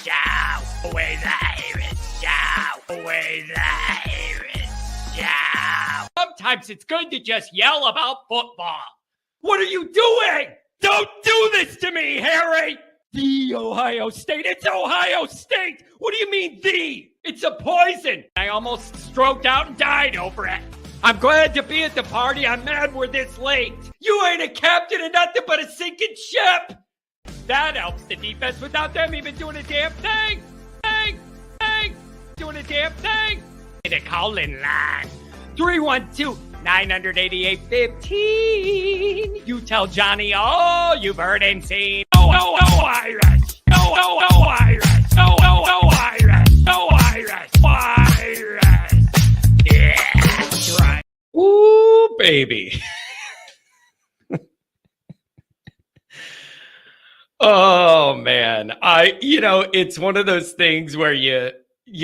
Show with Irish Show with Irish Show. Sometimes it's good to just yell about football. What are you doing? Don't do this to me, Harry! The Ohio State. It's Ohio State! What do you mean, the? It's a poison! I almost stroked out and died over it. I'm glad to be at the party. I'm mad we're this late. You ain't a captain of nothing but a sinking ship! That helps the defense without them even doing a damn thing! Doing a damn thing! The call-in line. 312-988-15. You tell Johnny all you've heard and seen. Oh, Irish! Oh, Irish! Oh, Irish! Oh, Irish! Irish! Yeah, that's right. Ooh, baby. Oh, man. It's one of those things where you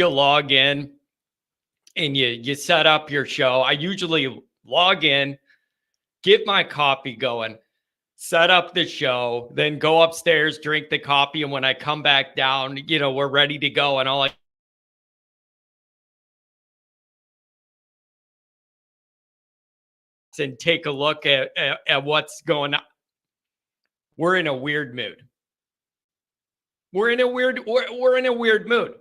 log in and you set up your show. I usually log in, get my coffee going, set up the show, then go upstairs, drink the coffee. And when I come back down, we're ready to go. And all I and take a look at what's going on. We're in a weird mood. We're in a weird mood.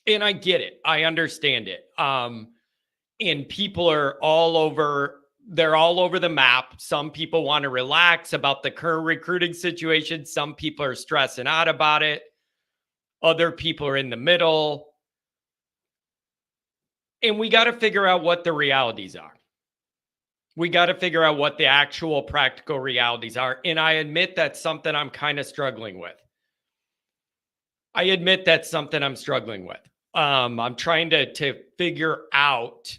And I get it. I understand it. And people are all over the map. Some people want to relax about the current recruiting situation. Some people are stressing out about it. Other people are in the middle. And we got to figure out what the realities are. We got to figure out what the actual practical realities are. And I admit that's something I'm kind of struggling with. I'm trying to figure out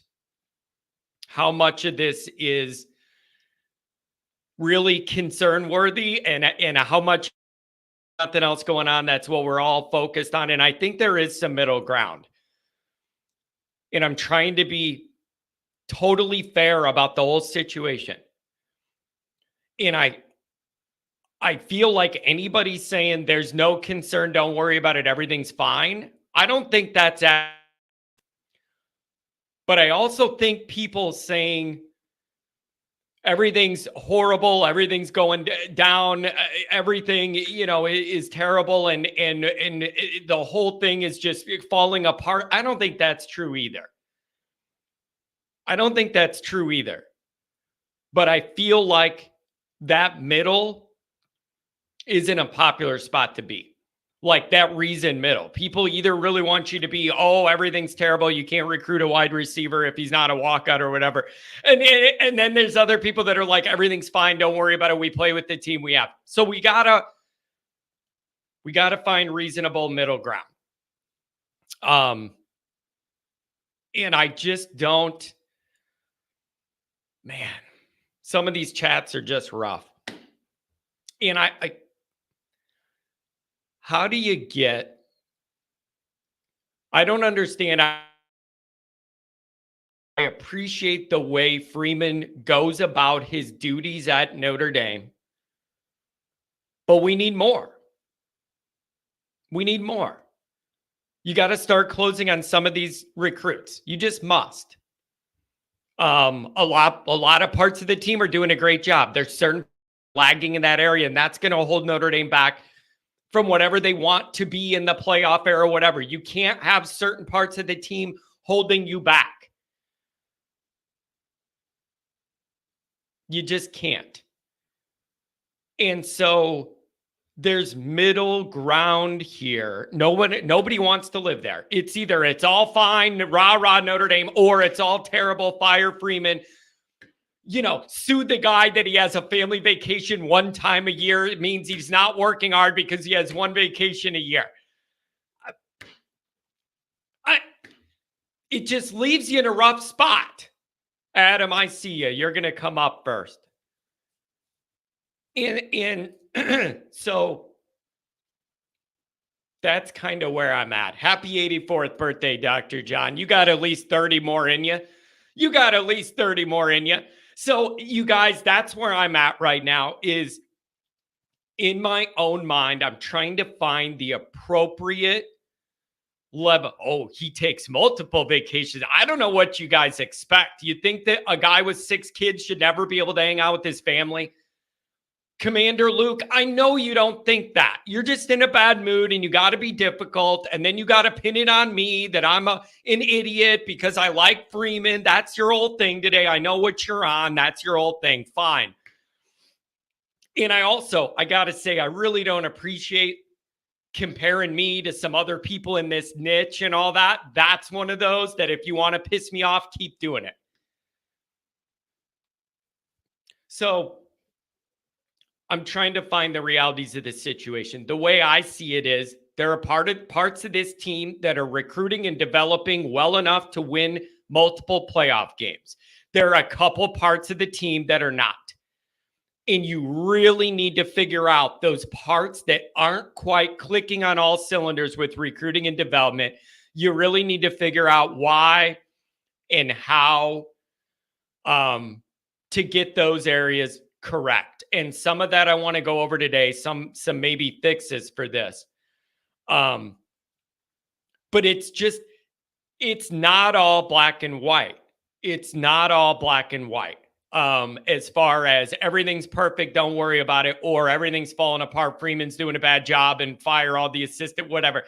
how much of this is really concern worthy and how much nothing else going on. That's what we're all focused on. And I think there is some middle ground. And I'm trying to be totally fair about the whole situation. And I feel like anybody's saying there's no concern, don't worry about it, everything's fine. I don't think that's but I also think people saying everything's horrible, everything's going down, everything, is terrible and the whole thing is just falling apart. I don't think that's true either. But I feel like that middle isn't a popular spot to be. Like that reason middle. People either really want you to be, oh, everything's terrible, you can't recruit a wide receiver if he's not a walkout or whatever. And then there's other people that are like, everything's fine, don't worry about it, we play with the team we have. So we gotta find reasonable middle ground. And I just don't, man, some of these chats are just rough. And how do you get, I don't understand. I appreciate the way Freeman goes about his duties at Notre Dame, but we need more. You got to start closing on some of these recruits. You just must. A lot of parts of the team are doing a great job. There's certain lagging in that area, and that's going to hold Notre Dame back from whatever they want to be in the playoff era, whatever. You can't have certain parts of the team holding you back. You just can't. And so there's middle ground here. Nobody wants to live there. It's either it's all fine, rah, Notre Dame, or it's all terrible, fire Freeman. Sue the guy that he has a family vacation one time a year. It means he's not working hard because he has one vacation a year. It just leaves you in a rough spot. Adam, I see you. You're going to come up first. And so that's kind of where I'm at. Happy 84th birthday, Dr. John. You got at least 30 more in you. So you guys, that's where I'm at right now is in my own mind, I'm trying to find the appropriate level. Oh, he takes multiple vacations. I don't know what you guys expect. You think that a guy with 6 kids should never be able to hang out with his family? Commander Luke, I know you don't think that. You're just in a bad mood and you got to be difficult. And then you got to pin it on me that I'm an idiot because I like Freeman. That's your whole thing today. I know what you're on. That's your whole thing. Fine. And I got to say, I really don't appreciate comparing me to some other people in this niche and all that. That's one of those that if you want to piss me off, keep doing it. So I'm trying to find the realities of the situation. The way I see it is there are parts of this team that are recruiting and developing well enough to win multiple playoff games. There are a couple parts of the team that are not. And you really need to figure out those parts that aren't quite clicking on all cylinders with recruiting and development. You really need to figure out why and how to get those areas correct. And some of that I want to go over today, some maybe fixes for this. But it's not all black and white. It's not all black and white. As far as everything's perfect, don't worry about it, or everything's falling apart, Freeman's doing a bad job and fire all the assistant, whatever.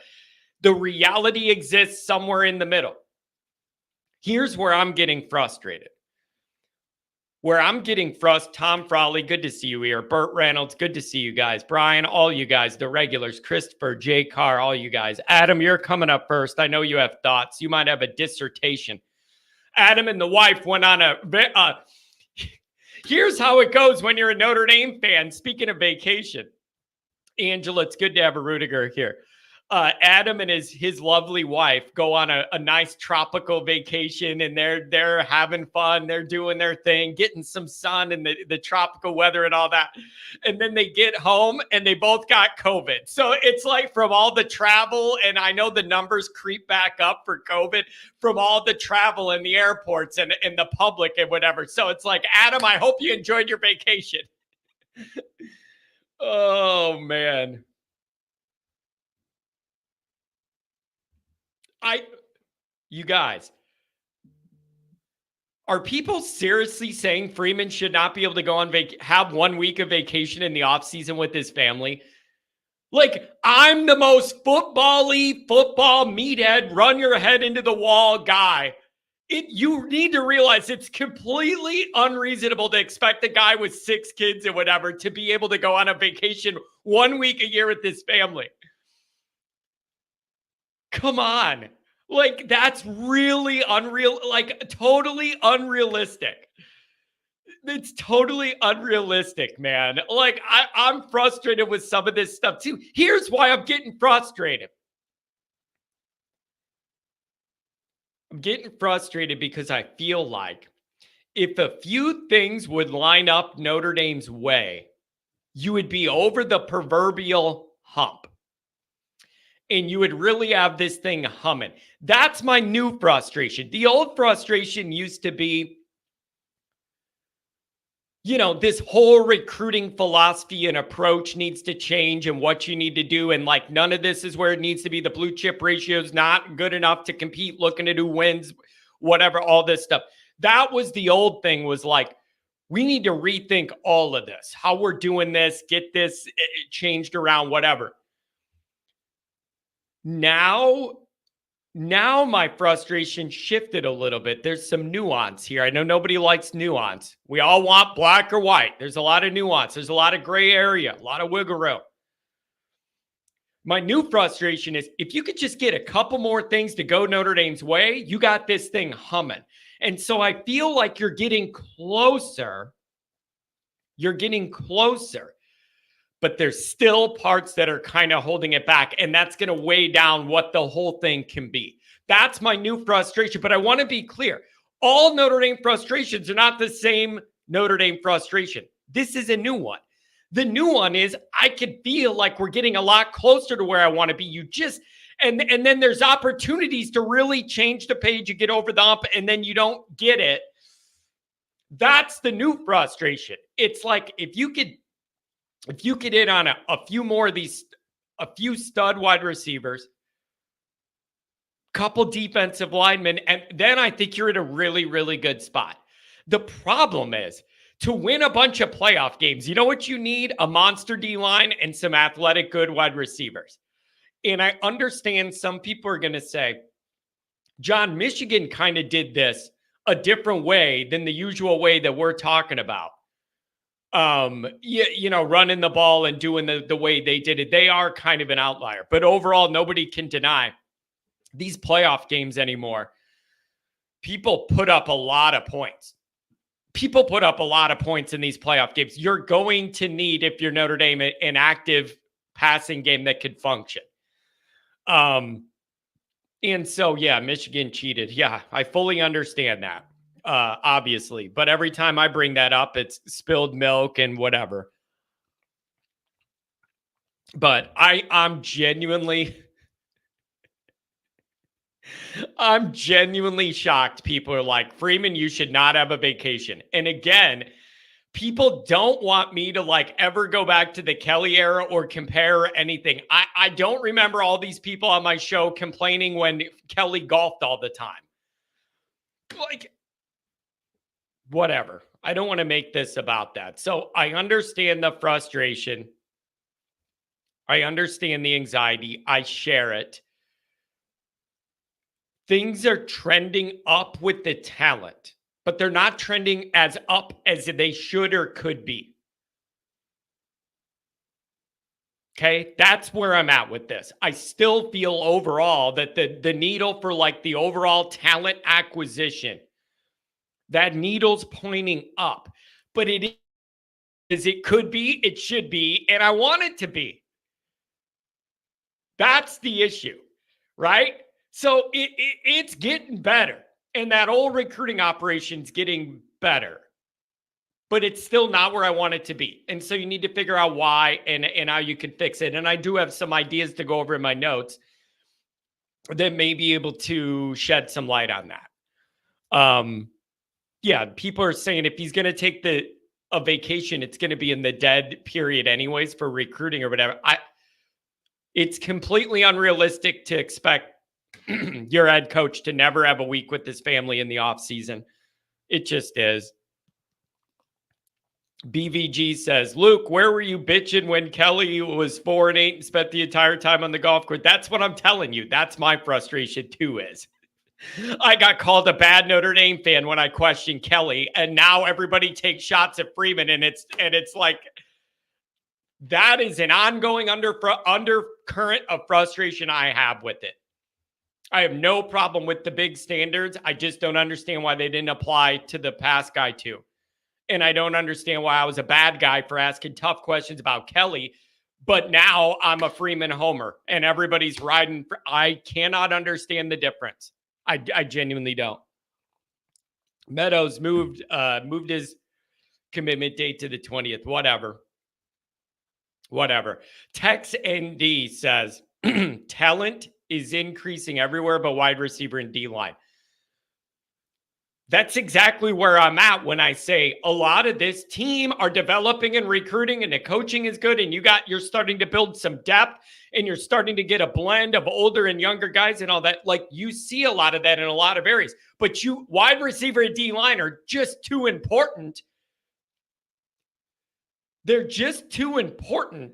The reality exists somewhere in the middle. Here's where I'm getting frustrated. Tom Frawley, good to see you here. Burt Reynolds, good to see you guys. Brian, all you guys, the regulars. Christopher, Jay Carr, all you guys. Adam, you're coming up first. I know you have thoughts. You might have a dissertation. Adam and the wife went on here's how it goes when you're a Notre Dame fan. Speaking of vacation, Angela, it's good to have a Rudiger here. Adam and his lovely wife go on a nice tropical vacation, and they're having fun. They're doing their thing, getting some sun and the tropical weather and all that. And then they get home and they both got COVID. So it's like from all the travel, and I know the numbers creep back up for COVID from all the travel in the airports and the public and whatever. So it's like, Adam, I hope you enjoyed your vacation. Oh, man. You guys, are people seriously saying Freeman should not be able to go on have 1 week of vacation in the offseason with his family? Like, I'm the most football meathead, run your head into the wall guy. You need to realize it's completely unreasonable to expect a guy with 6 kids and whatever to be able to go on a vacation 1 week a year with his family. Come on. Like, that's really unreal, like totally unrealistic. It's totally unrealistic, man. Like, I'm frustrated with some of this stuff too. Here's why I'm getting frustrated. I'm getting frustrated because I feel like if a few things would line up Notre Dame's way, you would be over the proverbial hump. And you would really have this thing humming. That's my new frustration. The old frustration used to be, this whole recruiting philosophy and approach needs to change and what you need to do. And like, none of this is where it needs to be. The blue chip ratio is not good enough to compete, looking at who wins, whatever, all this stuff. That was the old thing, was like, we need to rethink all of this, how we're doing this, get this changed around, whatever. Now my frustration shifted a little bit. There's some nuance here. I know nobody likes nuance. We all want black or white. There's a lot of nuance. There's a lot of gray area, a lot of wiggle room. My new frustration is if you could just get a couple more things to go Notre Dame's way, you got this thing humming. And so I feel like you're getting closer. But there's still parts that are kind of holding it back, and that's going to weigh down what the whole thing can be. That's my new frustration, but I want to be clear. All Notre Dame frustrations are not the same Notre Dame frustration. This is a new one. The new one is I can feel like we're getting a lot closer to where I want to be. And then there's opportunities to really change the page. You get over the hump, and then you don't get it. That's the new frustration. It's like if you could If you could hit on a few more of these, a few stud wide receivers, couple defensive linemen, and then I think you're in a really, really good spot. The problem is, to win a bunch of playoff games, you know what you need? A monster D-line and some athletic, good wide receivers. And I understand some people are going to say, John, Michigan kind of did this a different way than the usual way that we're talking about. Running the ball and doing the way they did it. They are kind of an outlier. But overall, nobody can deny these playoff games anymore. People put up a lot of points. People put up a lot of points in these playoff games. You're going to need, if you're Notre Dame, an active passing game that could function. And so, yeah, Michigan cheated. Yeah, I fully understand that, obviously. But every time I bring that up, it's spilled milk and whatever. But I'm genuinely shocked. People are like, Freeman, you should not have a vacation. And again, people don't want me to like ever go back to the Kelly era or compare anything. I don't remember all these people on my show complaining when Kelly golfed all the time. Like, whatever. I don't want to make this about that. So I understand the frustration. I understand the anxiety. I share it. Things are trending up with the talent, but they're not trending as up as they should or could be. Okay, that's where I'm at with this. I still feel overall that the needle for like the overall talent acquisition, that needle's pointing up, but it could be, it should be, and I want it to be. That's the issue, right? So it's getting better, and that old recruiting operation's getting better, but it's still not where I want it to be. And so you need to figure out why and how you can fix it. And I do have some ideas to go over in my notes that may be able to shed some light on that. Yeah, people are saying if he's going to take a vacation, it's going to be in the dead period anyways for recruiting or whatever. It's completely unrealistic to expect your head coach to never have a week with his family in the off season. It just is. BVG says, Luke, where were you bitching when Kelly was 4-8 and spent the entire time on the golf course? That's what I'm telling you. That's my frustration too is. I got called a bad Notre Dame fan when I questioned Kelly, and now everybody takes shots at Freeman, and it's like that is an ongoing undercurrent of frustration I have with it. I have no problem with the big standards. I just don't understand why they didn't apply to the past guy too. And I don't understand why I was a bad guy for asking tough questions about Kelly, but now I'm a Freeman homer and everybody's riding. I cannot understand the difference. I genuinely don't. Meadows moved his commitment date to the 20th. Whatever. Tex ND says, talent is increasing everywhere but wide receiver and D-line. That's exactly where I'm at when I say a lot of this team are developing and recruiting and the coaching is good and you're starting to build some depth and you're starting to get a blend of older and younger guys and all that. Like you see a lot of that in a lot of areas, but wide receiver and D-line are just too important. They're just too important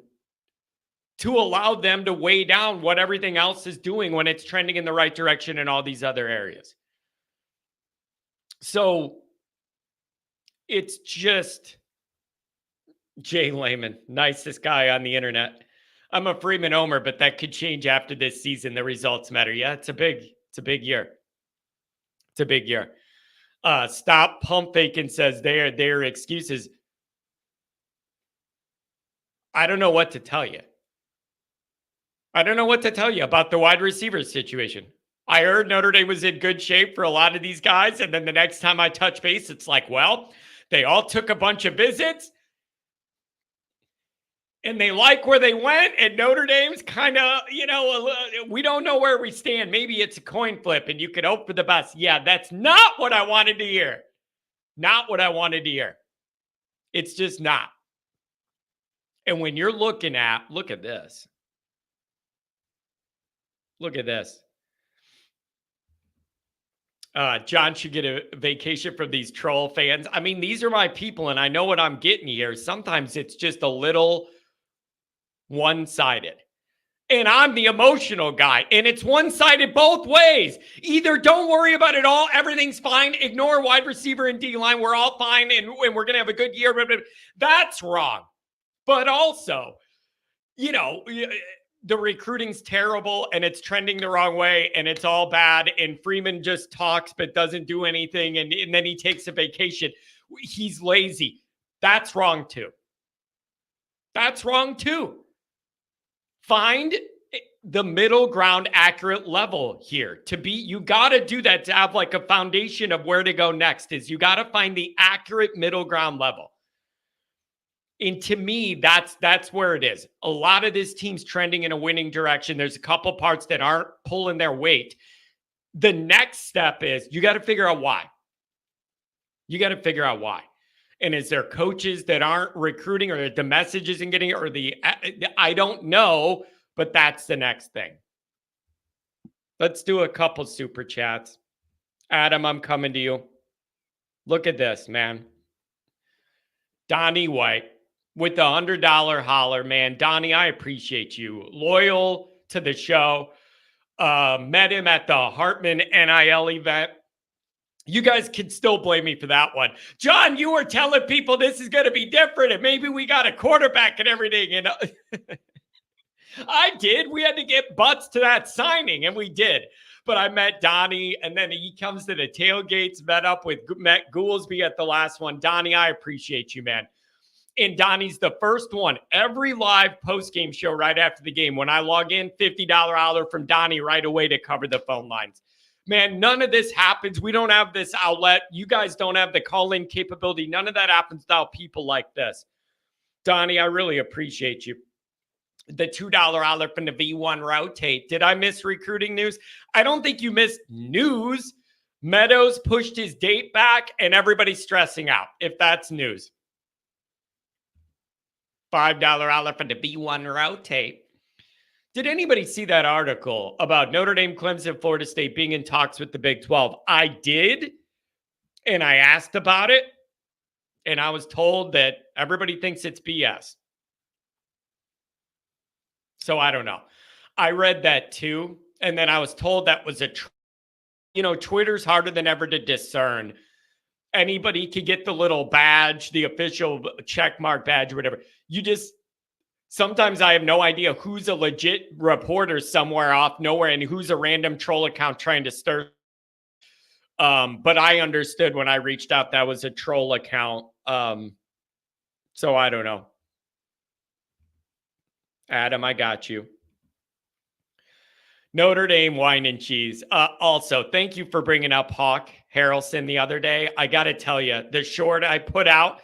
to allow them to weigh down what everything else is doing when it's trending in the right direction in all these other areas. So it's just Jay Lehman, nicest guy on the internet. I'm a Freeman homer, but that could change after this season. The results matter. Yeah, it's a big year. It's a big year. Stop pump faking says their excuses. I don't know what to tell you. I don't know what to tell you about the wide receiver situation. I heard Notre Dame was in good shape for a lot of these guys. And then the next time I touch base, it's like, well, they all took a bunch of visits and they like where they went. And Notre Dame's kind of, we don't know where we stand. Maybe it's a coin flip and you could hope for the best. Yeah, that's not what I wanted to hear. Not what I wanted to hear. It's just not. And when you're look at this. Look at this. John should get a vacation from these troll fans. I mean, these are my people, and I know what I'm getting here. Sometimes it's just a little one-sided. And I'm the emotional guy, and it's one-sided both ways. Either don't worry about it all, everything's fine, ignore wide receiver and D-line, we're all fine, and we're going to have a good year. That's wrong. But also, the recruiting's terrible, and it's trending the wrong way, and it's all bad, and Freeman just talks but doesn't do anything, and then he takes a vacation. He's lazy. That's wrong, too. That's wrong, too. Find the middle ground accurate level here. You got to do that to have like a foundation of where to go next. Is you got to find the accurate middle ground level. And to me, that's where it is. A lot of this team's trending in a winning direction. There's a couple parts that aren't pulling their weight. The next step is you got to figure out why. You got to figure out why. And is there coaches that aren't recruiting, or the message isn't getting it, or I don't know, but that's the next thing. Let's do a couple super chats. Adam, I'm coming to you. Look at this, man. Donnie White with the $100 holler, man. Donnie, I appreciate you. Loyal to the show. Met him at the Hartman NIL event. You guys can still blame me for that one. John, you were telling people this is going to be different, and maybe we got a quarterback and everything. And I did. We had to get butts to that signing, and we did. But I met Donnie, and then he comes to the tailgates, met Goolsby at the last one. Donnie, I appreciate you, man. And Donnie's the first one. Every live post-game show right after the game, when I log in, $50 holler from Donnie right away to cover the phone lines. Man, none of this happens. We don't have this outlet. You guys don't have the call-in capability. None of that happens without people like this. Donnie, I really appreciate you. The $2 holler from the V1 rotate. Did I miss recruiting news? I don't think you missed news. Meadows pushed his date back, and everybody's stressing out, if that's news. $5 holler from the V1 rotate. Did anybody see that article about Notre Dame, Clemson, Florida State being in talks with the Big 12? I did, and I asked about it, and I was told that everybody thinks it's BS. So I don't know. I read that too, and then I was told that was Twitter's harder than ever to discern. Anybody could get the little badge, the official checkmark badge or whatever. Sometimes I have no idea who's a legit reporter somewhere off nowhere and who's a random troll account trying to stir. But I understood when I reached out that was a troll account. So I don't know. Adam, I got you. Notre Dame wine and cheese. Also, thank you for bringing up Hawk Harrelson the other day. I got to tell you, the short I put out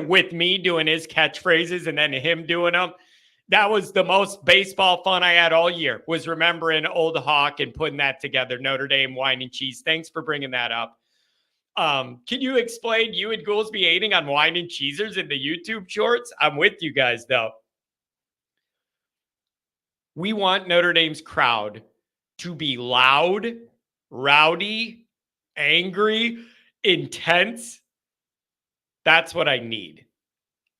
with me doing his catchphrases and then him doing them, that was the most baseball fun I had all year, was remembering old Hawk and putting that together. Notre Dame wine and cheese. Thanks for bringing that up. Can you explain you and Goolsby hating on wine and cheesers in the YouTube shorts? I'm with you guys, though. We want Notre Dame's crowd to be loud, rowdy, angry, intense. That's what I need.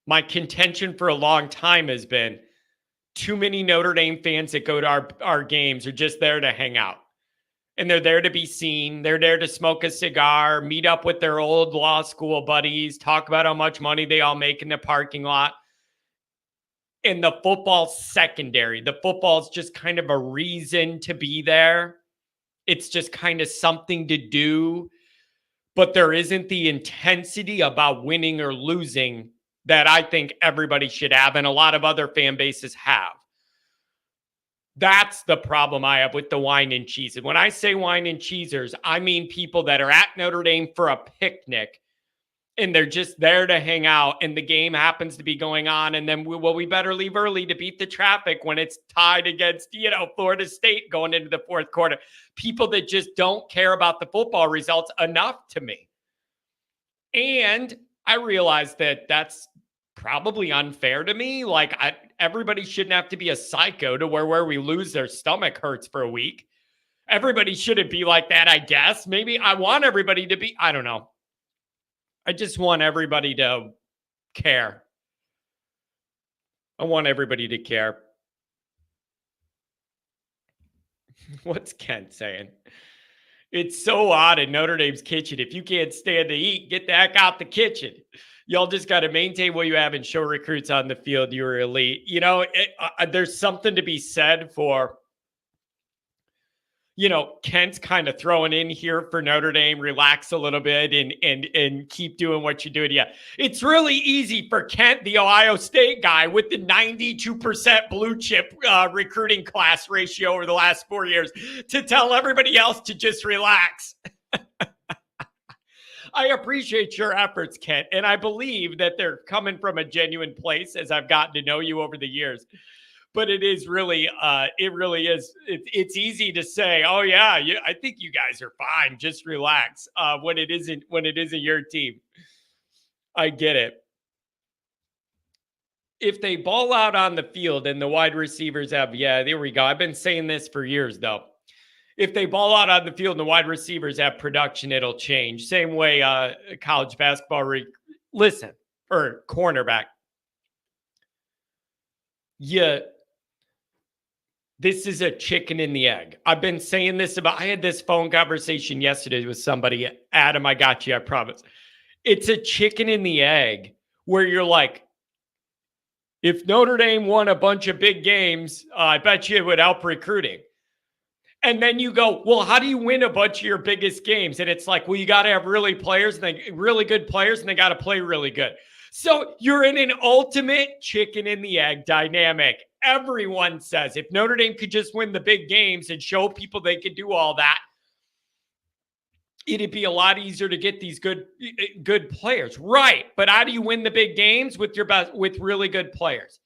My contention for a long time has been too many Notre Dame fans that go to our games are just there to hang out. And they're there to be seen. They're there to smoke a cigar, meet up with their old law school buddies, talk about how much money they all make in the parking lot. And the football's secondary. The football's just kind of a reason to be there. It's just kind of something to do. But there isn't the intensity about winning or losing that I think everybody should have and a lot of other fan bases have. That's the problem I have with the wine and cheese. And when I say wine and cheesers, I mean people that are at Notre Dame for a picnic and they're just there to hang out and the game happens to be going on. And then, we better leave early to beat the traffic when it's tied against, Florida State going into the fourth quarter. People that just don't care about the football results enough to me. And I realize that that's probably unfair to me. Like, everybody shouldn't have to be a psycho to where we lose their stomach hurts for a week. Everybody shouldn't be like that, I guess. Maybe I want everybody to be, I don't know. I just want everybody to care. I want everybody to care. What's Kent saying? It's so odd in Notre Dame's kitchen. If you can't stand to eat, get the heck out the kitchen. Y'all just got to maintain what you have and show recruits on the field you're elite. You know, there's something to be said for, you know, Kent's kind of throwing in here for Notre Dame, relax a little bit and keep doing what you're doing. Yeah, it's really easy for Kent, the Ohio State guy with the 92% blue chip recruiting class ratio over the last 4 years, to tell everybody else to just relax. I appreciate your efforts, Kent, and I believe that they're coming from a genuine place as I've gotten to know you over the years. But it is really, it's easy to say, oh yeah, I think you guys are fine, just relax. When it isn't your team. I get it. If they ball out on the field and the wide receivers have, yeah, there we go. I've been saying this for years though. If they ball out on the field and the wide receivers have production, it'll change. Same way college basketball, or cornerback. Yeah. This is a chicken and the egg. I've been saying this I had this phone conversation yesterday with somebody. Adam, I got you, I promise. It's a chicken and the egg where you're like, if Notre Dame won a bunch of big games, I bet you it would help recruiting. And then you go, well, how do you win a bunch of your biggest games? And it's like, well, you got to have really good players, and they got to play really good. So you're in an ultimate chicken and the egg dynamic. Everyone says if Notre Dame could just win the big games and show people they could do all that, it'd be a lot easier to get these good players. Right. But how do you win the big games with really good players?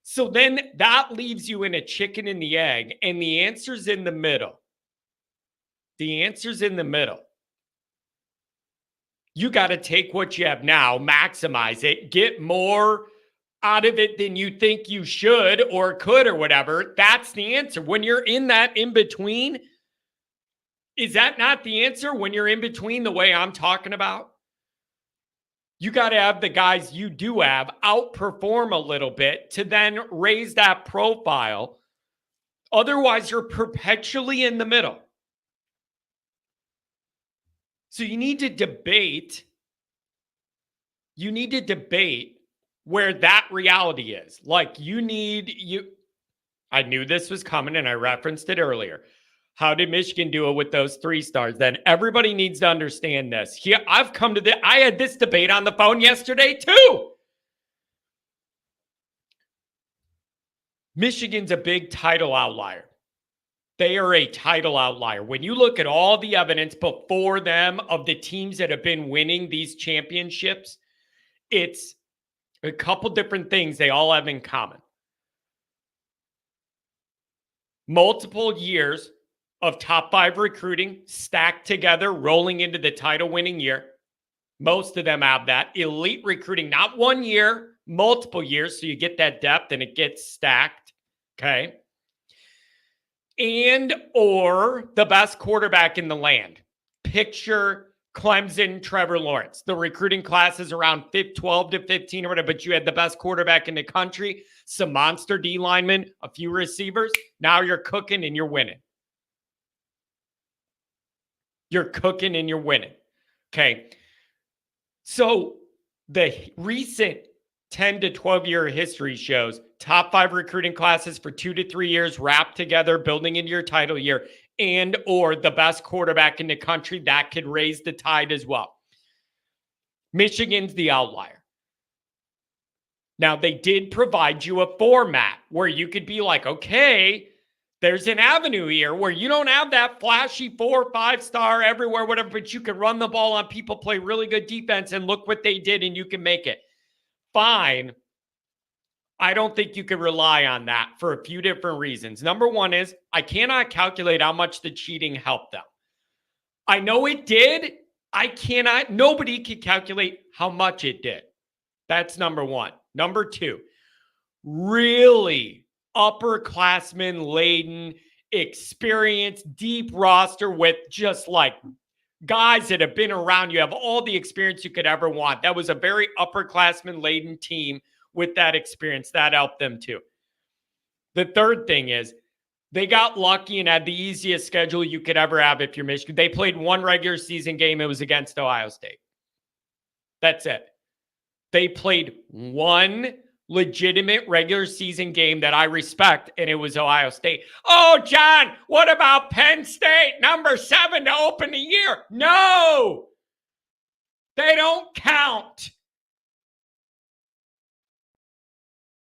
So then that leaves you in a chicken and the egg, and the answer's in the middle. The answer's in the middle. You got to take what you have now, maximize it, get more out of it than you think you should or could or whatever. That's the answer. When you're in that in between, is that not the answer? When you're in between the way I'm talking about? You got to have the guys you do have outperform a little bit to then raise that profile. Otherwise, you're perpetually in the middle. So you need to debate. You need to debate where that reality is. Like I knew this was coming and I referenced it earlier. How did Michigan do it with those 3 stars? Then everybody needs to understand this. Here, I had this debate on the phone yesterday too. Michigan's a big title outlier. They are a title outlier. When you look at all the evidence before them of the teams that have been winning these championships, it's a couple different things they all have in common. Multiple years of top 5 recruiting stacked together, rolling into the title winning year. Most of them have that. Elite recruiting, not 1 year, multiple years. So you get that depth and it gets stacked. Okay. And or the best quarterback in the land. Picture Clemson, Trevor Lawrence. The recruiting class is around 12 to 15 or whatever, but you had the best quarterback in the country, some monster D linemen, a few receivers. Now you're cooking and you're winning. You're cooking and you're winning. Okay. So the recent 10 to 12 year history shows top 5 recruiting classes for 2 to 3 years wrapped together, building into your title year, and or the best quarterback in the country. That could raise the tide as well. Michigan's the outlier. Now, they did provide you a format where you could be like, okay, there's an avenue here where you don't have that flashy 4 or 5 star everywhere, whatever, but you can run the ball on people, play really good defense, and look what they did, and you can make it. Fine. I don't think you can rely on that for a few different reasons. Number one is I cannot calculate how much the cheating helped them. I know it did. Nobody can calculate how much it did. That's number one. Number two, really upperclassmen laden, experienced, deep roster with just like guys that have been around. You have all the experience you could ever want. That was a very upperclassman laden team with that experience. That helped them too. The third thing is they got lucky and had the easiest schedule you could ever have if you're Michigan. They played one regular season game. It was against Ohio State. That's it. They played one legitimate regular season game that I respect, and it was Ohio State. Oh, John, what about Penn State, number 7 to open the year? No, they don't count.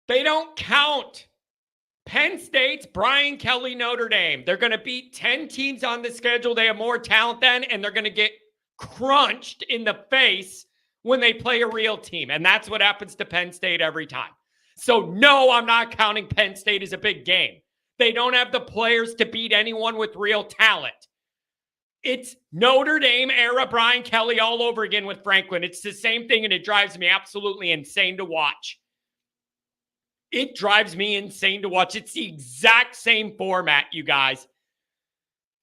They don't count. Penn State's Brian Kelly, Notre Dame. They're going to beat 10 teams on the schedule. They have more talent than, and they're going to get crunched in the face when they play a real team. And that's what happens to Penn State every time. So no, I'm not counting Penn State as a big game. They don't have the players to beat anyone with real talent. It's Notre Dame era Brian Kelly all over again with Franklin. It's the same thing, and it drives me absolutely insane to watch. It drives me insane to watch. It's the exact same format, you guys.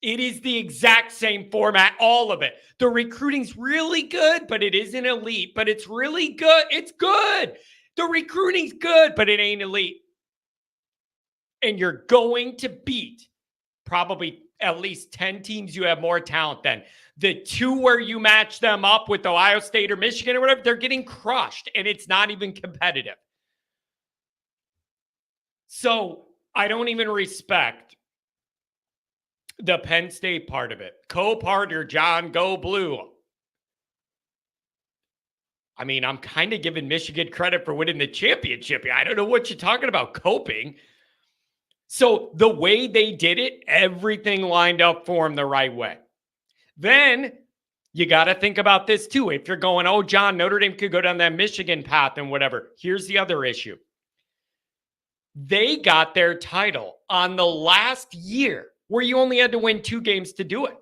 It is the exact same format, all of it. The recruiting's really good, but it isn't elite. But it's really good. It's good. The recruiting's good, but it ain't elite. And you're going to beat probably at least 10 teams you have more talent than. The 2 where you match them up with Ohio State or Michigan or whatever, they're getting crushed, and it's not even competitive. So I don't even respect the Penn State part of it. Co-partner, John, go blue. I mean, I'm kind of giving Michigan credit for winning the championship. I don't know what you're talking about coping. So the way they did it, everything lined up for them the right way. Then you got to think about this too. If you're going, oh, John, Notre Dame could go down that Michigan path and whatever. Here's the other issue. They got their title on the last year where you only had to win 2 games to do it.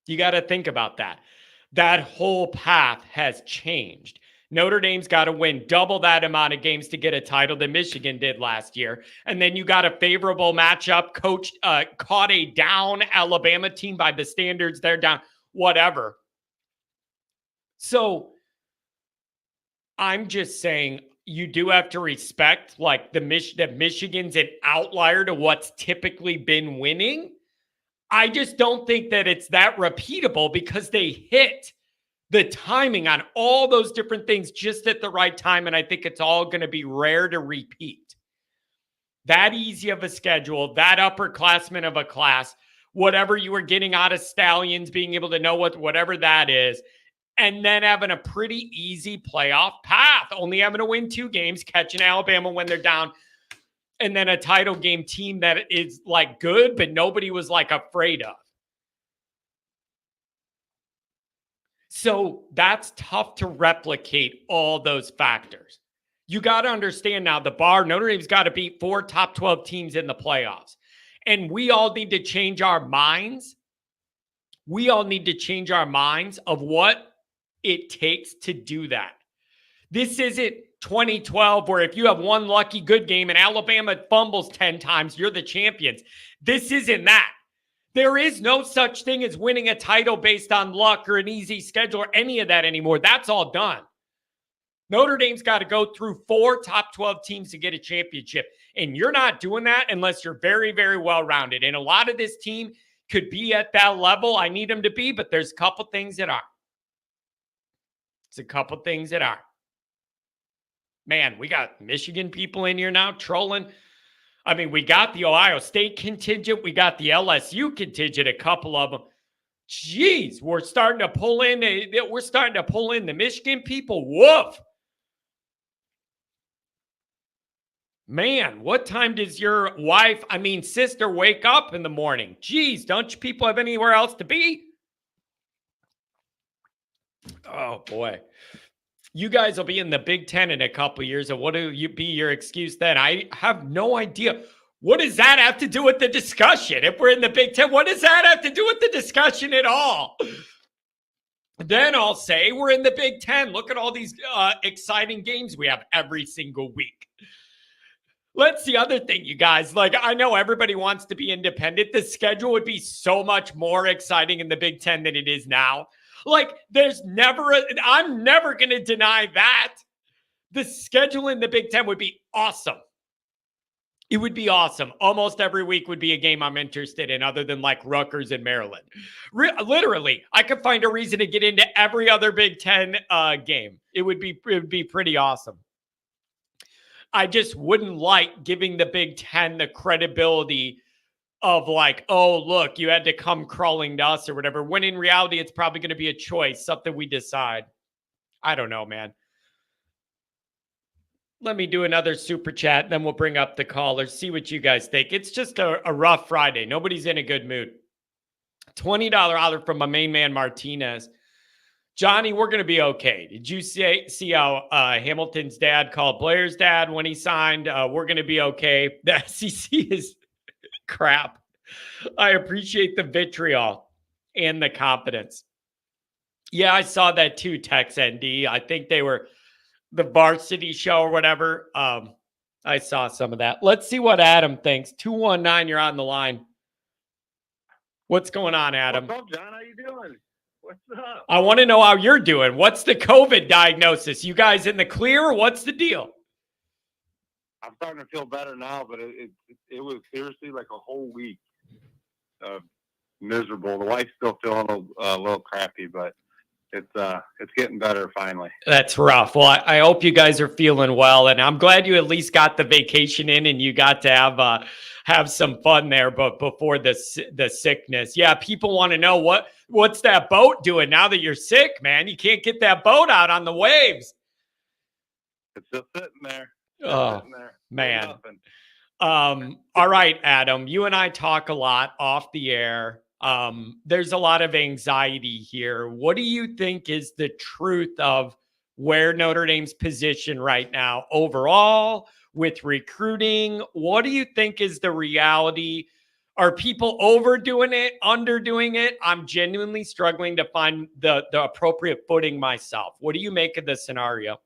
You got to think about that. That whole path has changed. Notre Dame's got to win double that amount of games to get a title that Michigan did last year. And then you got a favorable matchup. Coach caught a down Alabama team by the standards. They're down, whatever. So I'm just saying you do have to respect like that Michigan's an outlier to what's typically been winning. I just don't think that it's that repeatable because they hit the timing on all those different things just at the right time. And I think it's all going to be rare to repeat. That easy of a schedule, that upperclassman of a class, whatever you were getting out of Stallions, being able to know whatever that is, and then having a pretty easy playoff path, only having to win 2 games, catching Alabama when they're down, and then a title game team that is like good, but nobody was like afraid of. So that's tough to replicate all those factors. You got to understand now the bar, Notre Dame's got to beat 4 top 12 teams in the playoffs. And we all need to change our minds. We all need to change our minds of what it takes to do that. This isn't 2012 where if you have one lucky good game and Alabama fumbles 10 times, you're the champions. This isn't that. There is no such thing as winning a title based on luck or an easy schedule or any of that anymore. That's all done. Notre Dame's got to go through 4 top 12 teams to get a championship. And you're not doing that unless you're very, very well-rounded. And a lot of this team could be at that level. I need them to be, but there's a couple things that are. There's a couple things that are. Man, we got Michigan people in here now trolling. I mean, we got the Ohio State contingent. We got the LSU contingent, a couple of them. Jeez, we're starting to pull in. We're starting to pull in the Michigan people. Woof. Man, what time does your sister wake up in the morning? Jeez, don't you people have anywhere else to be? Oh, boy. You guys will be in the Big Ten in a couple of years, and what will be your excuse then? I have no idea. What does that have to do with the discussion? If we're in the Big Ten, what does that have to do with the discussion at all? Then I'll say we're in the Big Ten. Look at all these exciting games we have every single week. That's the other thing, you guys. Like, I know everybody wants to be independent. The schedule would be so much more exciting in the Big Ten than it is now. Like, I'm never going to deny that. The schedule in the Big Ten would be awesome. It would be awesome. Almost every week would be a game I'm interested in, other than like Rutgers and Maryland. Literally, I could find a reason to get into every other Big Ten game. It would be pretty awesome. I just wouldn't like giving the Big Ten the credibility of like, oh, look, you had to come crawling to us or whatever, when in reality, it's probably going to be a choice, something we decide. I don't know, man. Let me do another super chat, then we'll bring up the callers, see what you guys think. It's just a rough Friday. Nobody's in a good mood. $20 order from my main man, Martinez. Johnny, we're going to be okay. Did you see how Hamilton's dad called Blair's dad when he signed? We're going to be okay. The SEC is crap. I appreciate the vitriol and the confidence. Yeah, I saw that too, Tex ND. I think they were the Varsity Show or whatever. I saw some of that. Let's see what Adam thinks. 219, you're on the line. What's going on, Adam? What's up, John? How you doing? What's up? I want to know how you're doing. What's the COVID diagnosis? You guys in the clear? What's the deal? I'm starting to feel better now, but it was seriously like a whole week miserable. The wife's still feeling a little crappy, but it's getting better finally. That's rough. Well, I hope you guys are feeling well, and I'm glad you at least got the vacation in and you got to have some fun there. But before the sickness, yeah, people want to know what's that boat doing now that you're sick, man. You can't get that boat out on the waves. It's just sitting there. Man. All right, Adam. You and I talk a lot off the air. There's a lot of anxiety here. What do you think is the truth of where Notre Dame's position right now overall with recruiting? What do you think is the reality? Are people overdoing it, underdoing it? I'm genuinely struggling to find the appropriate footing myself. What do you make of the scenario?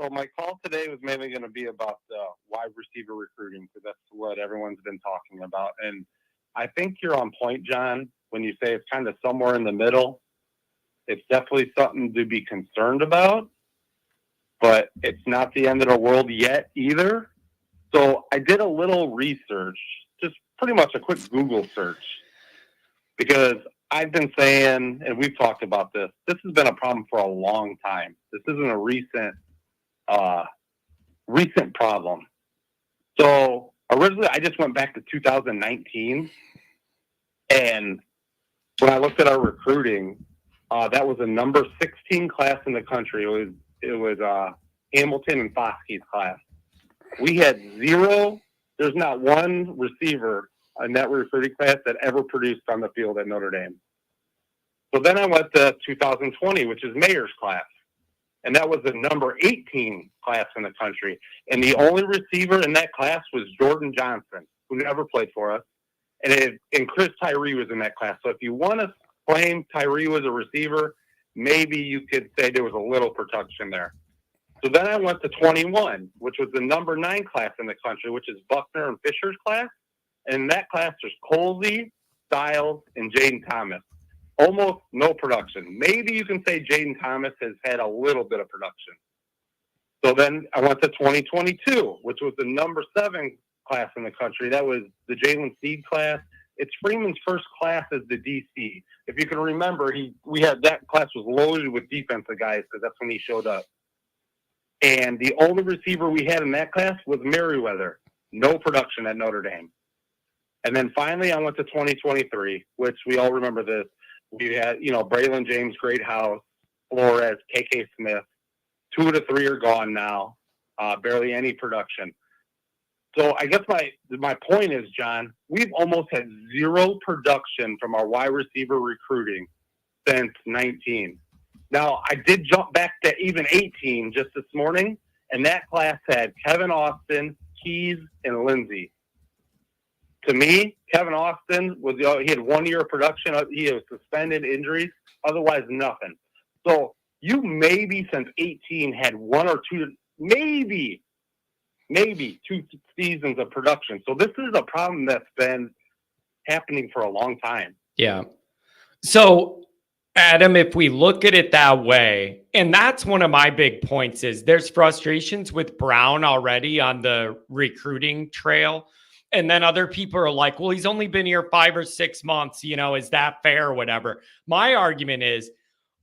So my call today was mainly going to be about wide receiver recruiting, because that's what everyone's been talking about. And I think you're on point, John, when you say it's kind of somewhere in the middle. It's definitely something to be concerned about, but it's not the end of the world yet either. So I did a little research, just pretty much a quick Google search, because I've been saying, and we've talked about this has been a problem for a long time. This isn't a recent problem. So originally, I just went back to 2019, and when I looked at our recruiting, that was a number 16 class in the country. It was Hamilton and Foskey's class. We had zero. There's not one receiver in that recruiting class that ever produced on the field at Notre Dame. So then I went to 2020, which is Mayer's class. And that was the number 18 class in the country. And the only receiver in that class was Jordan Johnson, who never played for us. And Chris Tyree was in that class. So if you want to claim Tyree was a receiver, maybe you could say there was a little production there. So then I went to 21, which was the number 9 class in the country, which is Buckner and Fisher's class. And in that class, there's Colsey, Styles, and Jaden Thomas. Almost no production. Maybe you can say Jaden Thomas has had a little bit of production. So then I went to 2022, which was the number 7 class in the country. That was the Jalen Seed class. It's Freeman's first class as the DC. If you can remember, that class was loaded with defensive guys because that's when he showed up. And the only receiver we had in that class was Merriweather. No production at Notre Dame. And then finally I went to 2023, which we all remember this. We had, Braylon James, Greathouse, Flores, KK Smith. 2 of the 3 are gone now. Barely any production. So I guess my point is, John, we've almost had zero production from our wide receiver recruiting since 19. Now, I did jump back to even 18 just this morning, and that class had Kevin Austin, Keys, and Lindsey. to me, Kevin Austin he had 1 year of production. He was suspended, injuries, otherwise nothing. So you maybe since 18 had 1 or 2, maybe 2 seasons of production. So this is a problem that's been happening for a long time. Yeah. So, Adam, if we look at it that way, and that's one of my big points is there's frustrations with Brown already on the recruiting trail. And then other people are like, well, he's only been here 5 or 6 months. Is that fair or whatever? My argument is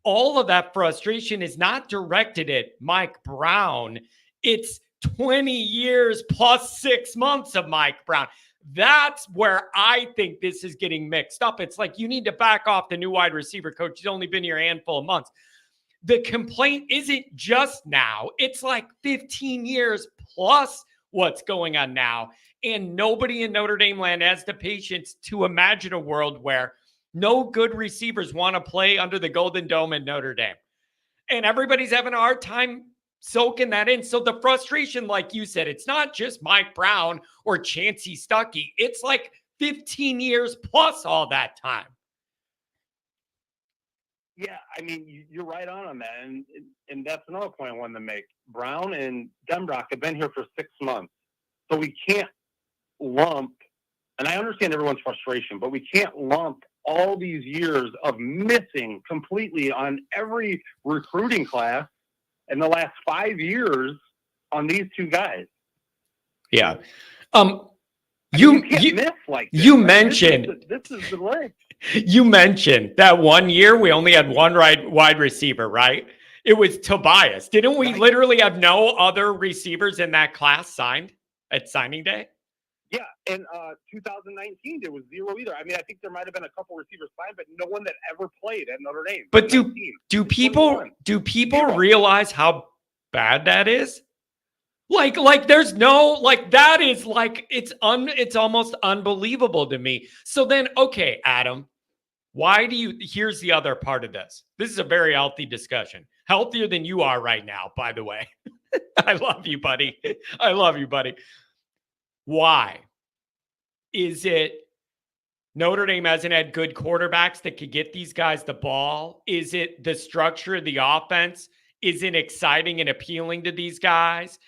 all of that frustration is not directed at Mike Brown. It's 20 years plus 6 months of Mike Brown. That's where I think this is getting mixed up. It's like you need to back off the new wide receiver coach. He's only been here a handful of months. The complaint isn't just now. It's like 15 years plus what's going on now. And nobody in Notre Dame land has the patience to imagine a world where no good receivers want to play under the Golden Dome in Notre Dame. And everybody's having a hard time soaking that in. So the frustration, like you said, it's not just Mike Brown or Chancey Stuckey. It's like 15 years plus all that time. Yeah, I mean, you're right on that. And that's another point I wanted to make. Brown and Denbrock have been here for 6 months. So we can't lump, and I understand everyone's frustration, but we can't lump all these years of missing completely on every recruiting class in the last 5 years on these 2 guys. Yeah. You can't miss like this. You mentioned this is the way. You mentioned that 1 year we only had one wide receiver, right? It was Tobias. Didn't we literally have no other receivers in that class signed at signing day? Yeah, in 2019 there was 0 either. I mean, I think there might have been a couple receivers signed, but no one that ever played at Notre Dame. But do people realize how bad that is? Like there's no, like that is like it's almost unbelievable to me. So then, okay, Adam, here's the other part of this. This is a very healthy discussion. Healthier than you are right now, by the way. I love you, buddy. I love you, buddy. Why? Is it Notre Dame hasn't had good quarterbacks that could get these guys the ball? Is it the structure of the offense isn't exciting and appealing to these guys?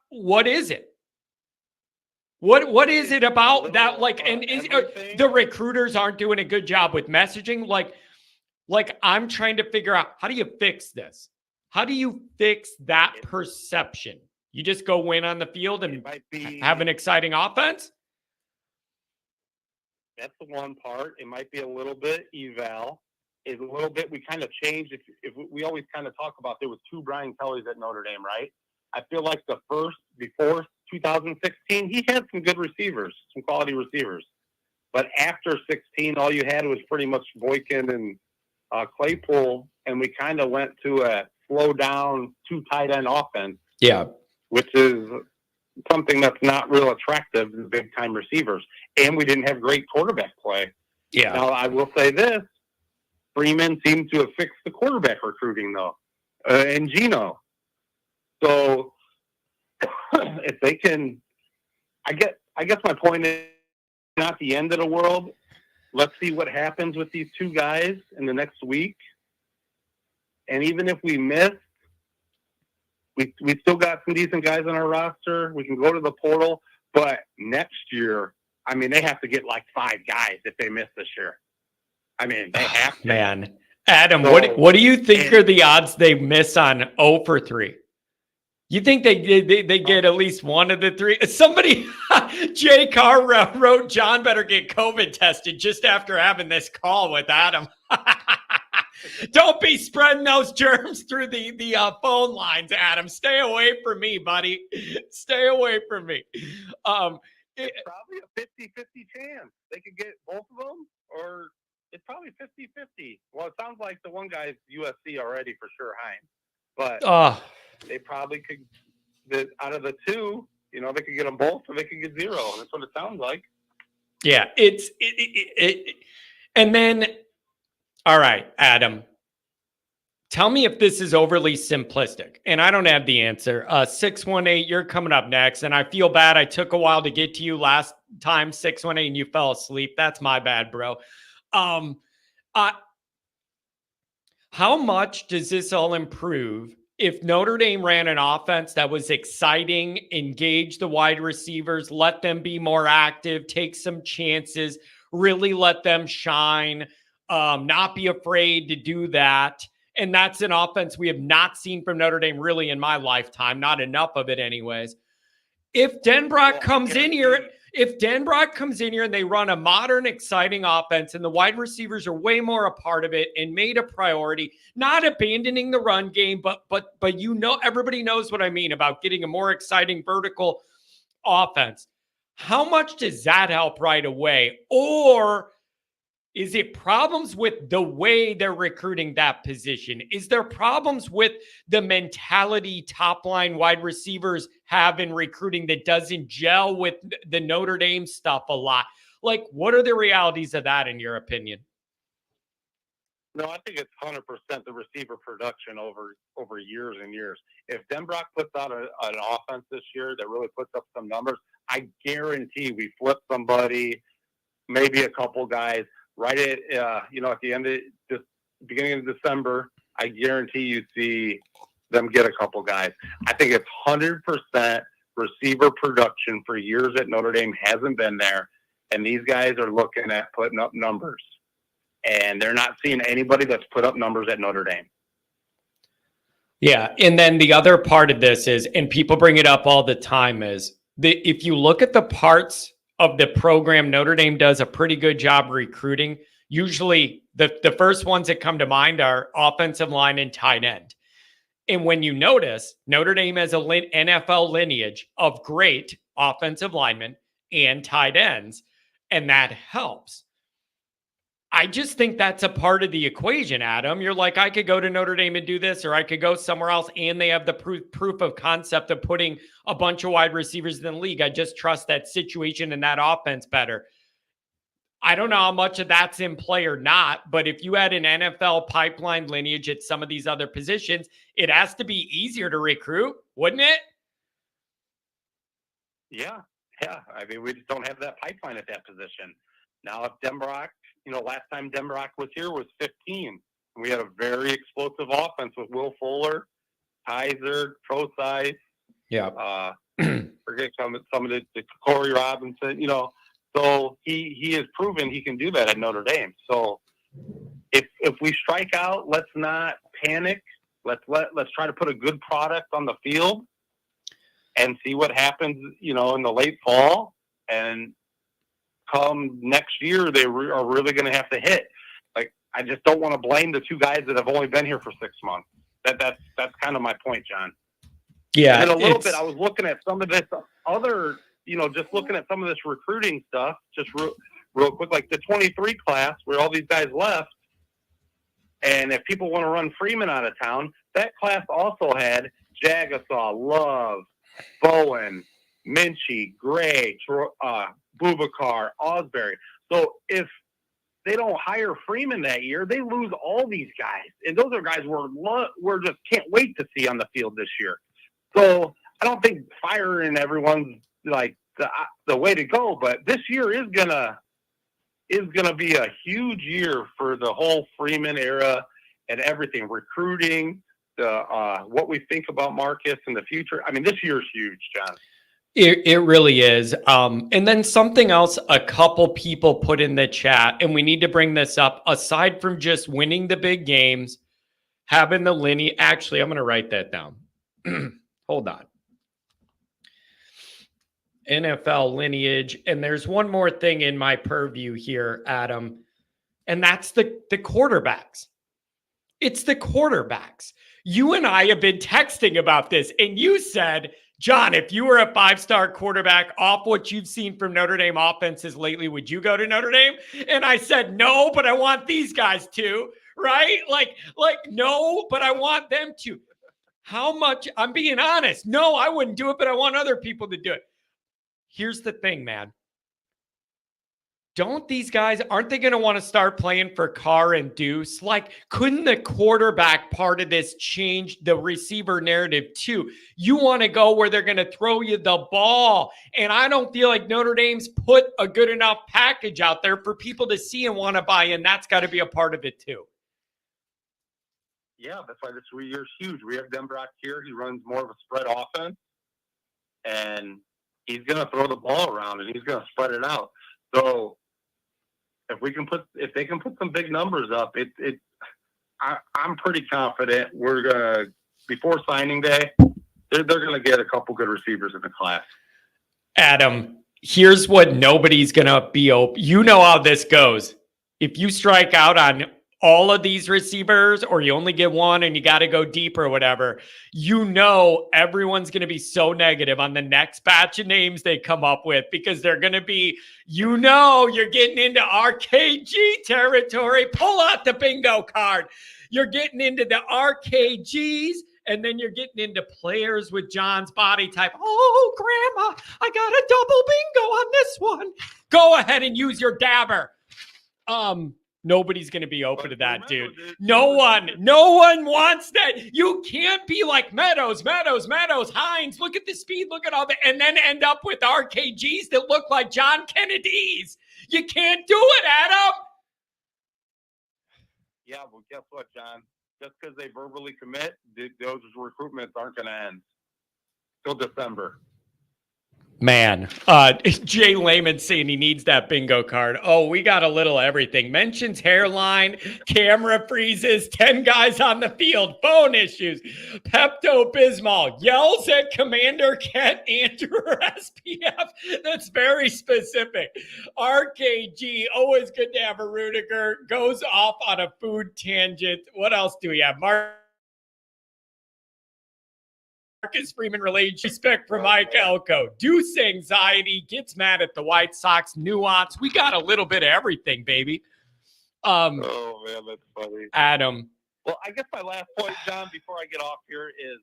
What is it? What is it about that? Like, and the recruiters aren't doing a good job with messaging. Like I'm trying to figure out, how do you fix this? How do you fix that perception? You just go win on the field and have an exciting offense? That's the one part. It might be a little bit eval. Is a little bit, we kind of changed. If we always kind of talk about, there was 2 Brian Kellys at Notre Dame, right? I feel like before 2016, he had some good receivers, some quality receivers. But after 16, all you had was pretty much Boykin and Claypool, and we kind of went to a slow down 2 tight end offense. Yeah. Which is something that's not real attractive to big time receivers. And we didn't have great quarterback play. Yeah. Now, I will say this. Freeman seemed to have fixed the quarterback recruiting, though, and Gino. So if they can, I guess my point is not the end of the world. Let's see what happens with these 2 guys in the next week. And even if we miss, we still got some decent guys on our roster. We can go to the portal. But next year, I mean, they have to get like 5 guys if they miss this year. I mean, they have to. Man. Adam, so, what do you think are the odds they miss on 0 for 3? You think they get at least 1 of the 3? Somebody, Jay Carr wrote, John better get COVID tested just after having this call with Adam. Don't be spreading those germs through the phone lines, Adam. Stay away from me, buddy. Stay away from me. It's probably a 50-50 chance. They could get both of them, or it's probably 50-50. Well, it sounds like the one guy's USC already for sure, Hines. But they probably could, out of the 2, they could get them both, or they could get 0. That's what it sounds like. Yeah, and then, all right, Adam, Tell me if this is overly simplistic, and I don't have the answer. 618, you're coming up next, and I feel bad. I took a while to get to you last time, 618, and you fell asleep. That's my bad, bro. Um, uh, how much does this all improve if Notre Dame ran an offense that was exciting, engage the wide receivers, let them be more active, take some chances, really let them shine, not be afraid to do that? And that's an offense we have not seen from Notre Dame really in my lifetime, not enough of it anyways. If Denbrock comes in here, and they run a modern, exciting offense and the wide receivers are way more a part of it and made a priority, not abandoning the run game, but everybody knows what I mean about getting a more exciting vertical offense. How much does that help right away? Or is it problems with the way they're recruiting that position? Is there problems with the mentality top line wide receivers have in recruiting that doesn't gel with the Notre Dame stuff a lot? Like, what are the realities of that in your opinion? No, I think it's 100% the receiver production over years and years. If Denbrock puts out an offense this year that really puts up some numbers, I guarantee we flip somebody, maybe a couple guys. Right at at the end of just beginning of December, I guarantee you see them get a couple guys. I think it's 100% receiver production for years at Notre Dame hasn't been there, and these guys are looking at putting up numbers, and they're not seeing anybody that's put up numbers at Notre Dame. Yeah, and then the other part of this is, and people bring it up all the time, is if you look at the parts of the program, Notre Dame does a pretty good job recruiting. Usually the first ones that come to mind are offensive line and tight end. And when you notice, Notre Dame has a NFL lineage of great offensive linemen and tight ends, and that helps. I just think that's a part of the equation, Adam. You're like, I could go to Notre Dame and do this, or I could go somewhere else, and they have the proof of concept of putting a bunch of wide receivers in the league. I just trust that situation and that offense better. I don't know how much of that's in play or not, but if you had an NFL pipeline lineage at some of these other positions, it has to be easier to recruit, wouldn't it? Yeah. I mean, we just don't have that pipeline at that position. Now, if Denbrock, last time Denbrock was here was 15. We had a very explosive offense with Will Fuller, Kaiser, Trosai. Yeah. Forget some of the Corey Robinson, So he has proven he can do that at Notre Dame. So if we strike out, let's not panic. Let's try to put a good product on the field and see what happens, in the late fall. And come next year, they are really going to have to hit. Like, I just don't want to blame the two guys that have only been here for 6 months. That's kind of my point, John. Yeah. And a little bit, I was looking at some of this other, just looking at some of this recruiting stuff, just real quick, like the 23 class where all these guys left. And if people want to run Freeman out of town, that class also had Jagasaw, Love, Bowen, Minchie, Gray, Bubakar, Osbury. So if they don't hire Freeman that year, they lose all these guys. And those are guys we're just can't wait to see on the field this year. So I don't think firing everyone's like the way to go, but this year is gonna be a huge year for the whole Freeman era and everything, recruiting, what we think about Marcus in the future. I mean, this year's huge, John. It really is. And then something else a couple people put in the chat, and we need to bring this up, aside from just winning the big games, having the lineage. Actually, I'm going to write that down. Hold on. NFL lineage. And there's one more thing in my purview here, Adam, and that's the quarterbacks. It's the quarterbacks. You and I have been texting about this, and you said, John, if you were a 5-star quarterback off what you've seen from Notre Dame offenses lately, would you go to Notre Dame? And I said, no, but I want these guys to, right? Like no, but I want them to. How much? I'm being honest. No, I wouldn't do it, but I want other people to do it. Here's the thing, man. don't these guys, aren't they going to want to start playing for Carr and Deuce? Like, couldn't the quarterback part of this change the receiver narrative too? You want to go where they're going to throw you the ball. And I don't feel like Notre Dame's put a good enough package out there for people to see and want to buy in. That's got to be a part of it too. Yeah, that's why this 3 year is huge. We have Denbrock here. He runs more of a spread offense, and he's going to throw the ball around, and he's going to spread it out. So if they can put some big numbers up, I'm pretty confident we're gonna, before signing day, they're gonna get a couple good receivers in the class. Adam, here's what nobody's gonna be open. You know how this goes. If you strike out on all of these receivers, or you only get one and you got to go deep or whatever, you know everyone's going to be so negative on the next batch of names they come up with, because they're going to be, you know, you're getting into RKG territory. Pull out the bingo card. You're getting into the RKGs, and then you're getting into players with John's body type. Oh, Grandma, I got a double bingo on this one. Go ahead and use your dabber. Nobody's going to be open to that, dude. No one wants that. You can't be like Meadows, Hines. Look at the speed. Look at all that. And then end up with RKGs that look like John Kennedy's. You can't do it, Adam. Yeah, well, guess what, John? Just because they verbally commit, those recruitments aren't going to end till December. Man, Jay Lehman saying he needs that bingo card. Oh, we got a little everything. Mentions hairline, camera freezes, 10 guys on the field, phone issues, Pepto-Bismol, yells at Commander Kent Andrew SPF. That's very specific. RKG, always good to have a Rudiger, goes off on a food tangent. What else do we have? Marcus Freeman related respect for Mike Elko. Deuce anxiety, gets mad at the White Sox, nuance. We got a little bit of everything, baby. Oh, man, that's funny. Adam. Well, I guess my last point, John, before I get off here is,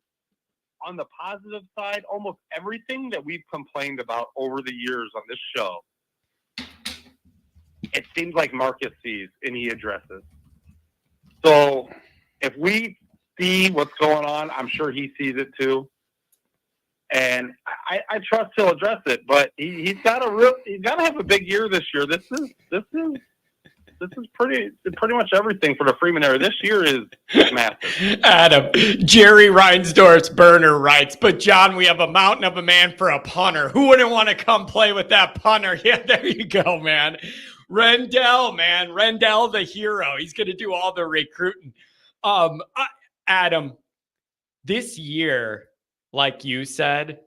on the positive side, almost everything that we've complained about over the years on this show, it seems like Marcus sees and he addresses. So if we see what's going on, I'm sure he sees it too. And I trust he'll address it, but he's got to have a big year this year. This is pretty much everything for the Freeman era. This year is massive. Adam, Jerry Reinsdorf's burner writes, but John, we have a mountain of a man for a punter. Who wouldn't want to come play with that punter? Yeah, there you go, man. Rendell, the hero. He's going to do all the recruiting. Adam, this year, like you said,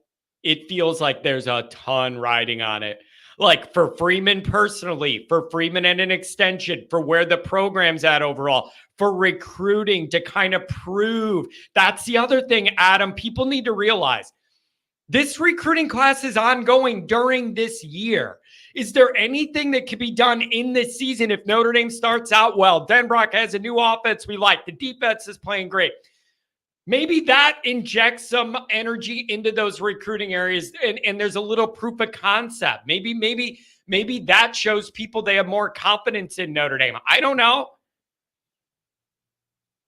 it feels like there's a ton riding on it. Like for Freeman personally, for Freeman and an extension, for where the program's at overall, for recruiting to kind of prove. That's the other thing, Adam, people need to realize. This recruiting class is ongoing during this year. Is there anything that could be done in this season if Notre Dame starts out well? Denbrock has a new offense we like. The defense is playing great. Maybe that injects some energy into those recruiting areas, and there's a little proof of concept. Maybe that shows people they have more confidence in Notre Dame. I don't know.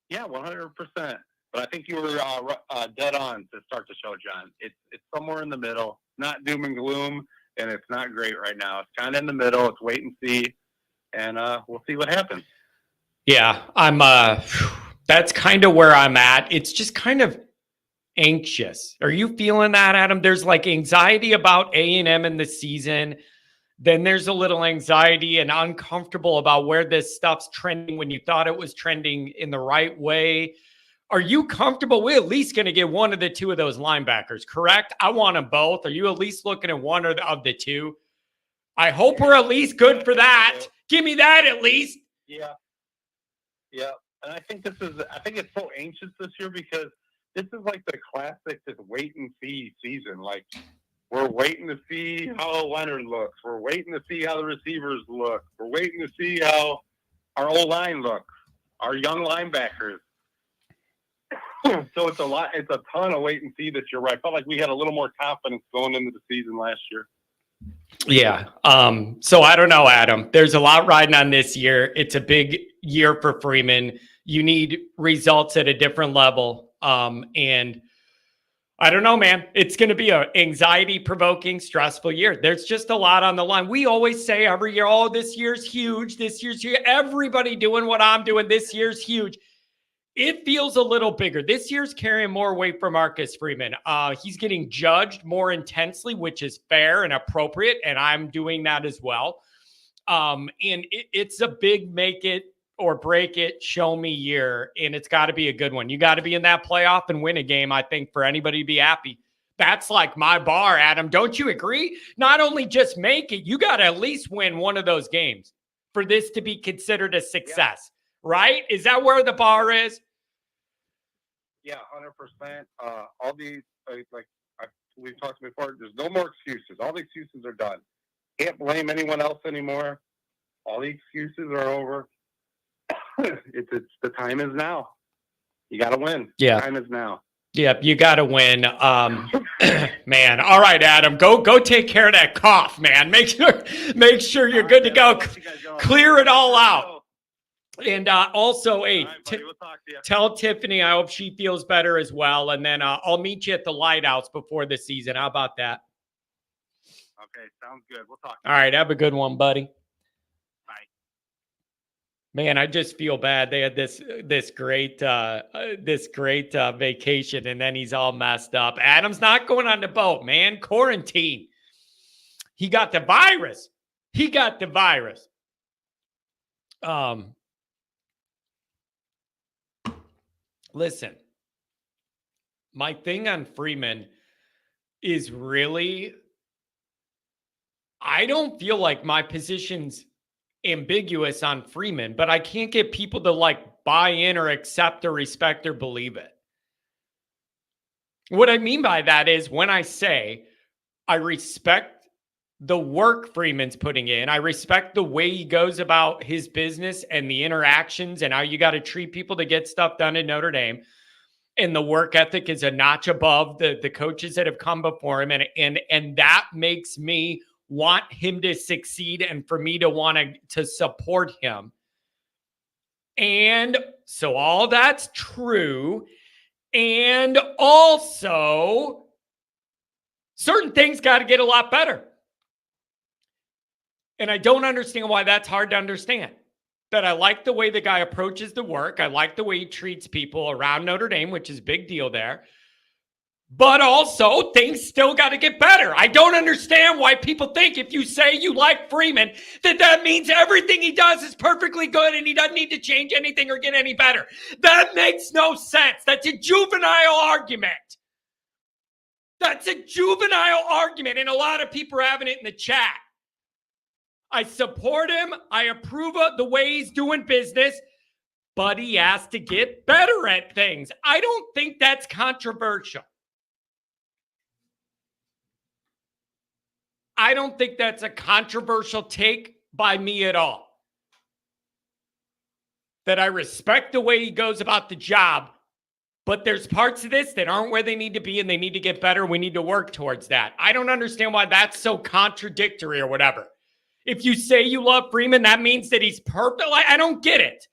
Yeah, 100%. But I think you were dead on to start the show, John. It's somewhere in the middle. Not doom and gloom, and it's not great right now. It's kind of in the middle. It's wait and see, and we'll see what happens. Yeah, that's kind of where I'm at. It's just kind of anxious. Are you feeling that, Adam? There's like anxiety about A&M in the season. Then there's a little anxiety and uncomfortable about where this stuff's trending when you thought it was trending in the right way. Are you comfortable? We're at least going to get one of the two of those linebackers, correct? I want them both. Are you at least looking at one of the two? I hope we're at least good for that. Give me that at least. Yeah. And I think it's so anxious this year because this is like the classic just wait and see season. Like, we're waiting to see how Leonard looks. We're waiting to see how the receivers look. We're waiting to see how our O-line looks, our young linebackers. So it's a ton of wait and see this year. Right? I felt like we had a little more confidence going into the season last year. Yeah. So I don't know, Adam. There's a lot riding on this year. It's a big year for Freeman. You need results at a different level. And I don't know, man. It's going to be an anxiety-provoking, stressful year. There's just a lot on the line. We always say every year, oh, this year's huge. This year's huge. Everybody doing what I'm doing. This year's huge. It feels a little bigger. This year's carrying more weight for Marcus Freeman. He's getting judged more intensely, which is fair and appropriate, and I'm doing that as well. It's a big make it or break it, show me year, and it's got to be a good one. You got to be in that playoff and win a game, I think, for anybody to be happy. That's like my bar, Adam. Don't you agree? Not only just make it, you got to at least win one of those games for this to be considered a success, right? Is that where the bar is? Yeah, 100%. All these, we've talked before, there's no more excuses. All the excuses are done. Can't blame anyone else anymore. All the excuses are over. It's the time is now. You got to win. Yeah. The time is now. Yep, you got to win. Man. All right, Adam, go take care of that cough, man. Make sure you're good to go. Clear it all out. And also, hey, we'll tell Tiffany I hope she feels better as well. And then I'll meet you at the Lighthouse before the season. How about that? Okay, sounds good. We'll talk. All right, have a good one, buddy. Bye. Man, I just feel bad. They had this great vacation, and then he's all messed up. Adam's not going on the boat, man. Quarantine. He got the virus. Listen, my thing on Freeman is really, I don't feel like my position's ambiguous on Freeman, but I can't get people to like buy in or accept or respect or believe it. What I mean by that is when I say I respect the work Freeman's putting in, I respect the way he goes about his business and the interactions and how you got to treat people to get stuff done in Notre Dame. And the work ethic is a notch above the coaches that have come before him. And that makes me want him to succeed and for me to want to support him. And so all that's true. And also certain things got to get a lot better. And I don't understand why that's hard to understand. That I like the way the guy approaches the work. I like the way he treats people around Notre Dame, which is a big deal there. But also, things still got to get better. I don't understand why people think if you say you like Freeman, that means everything he does is perfectly good and he doesn't need to change anything or get any better. That makes no sense. That's a juvenile argument. And a lot of people are having it in the chat. I support him. I approve of the way he's doing business, but he has to get better at things. I don't think that's controversial. I don't think that's a controversial take by me at all. That I respect the way he goes about the job, but there's parts of this that aren't where they need to be and they need to get better. We need to work towards that. I don't understand why that's so contradictory or whatever. If you say you love Freeman, that means that he's perfect. I don't get it.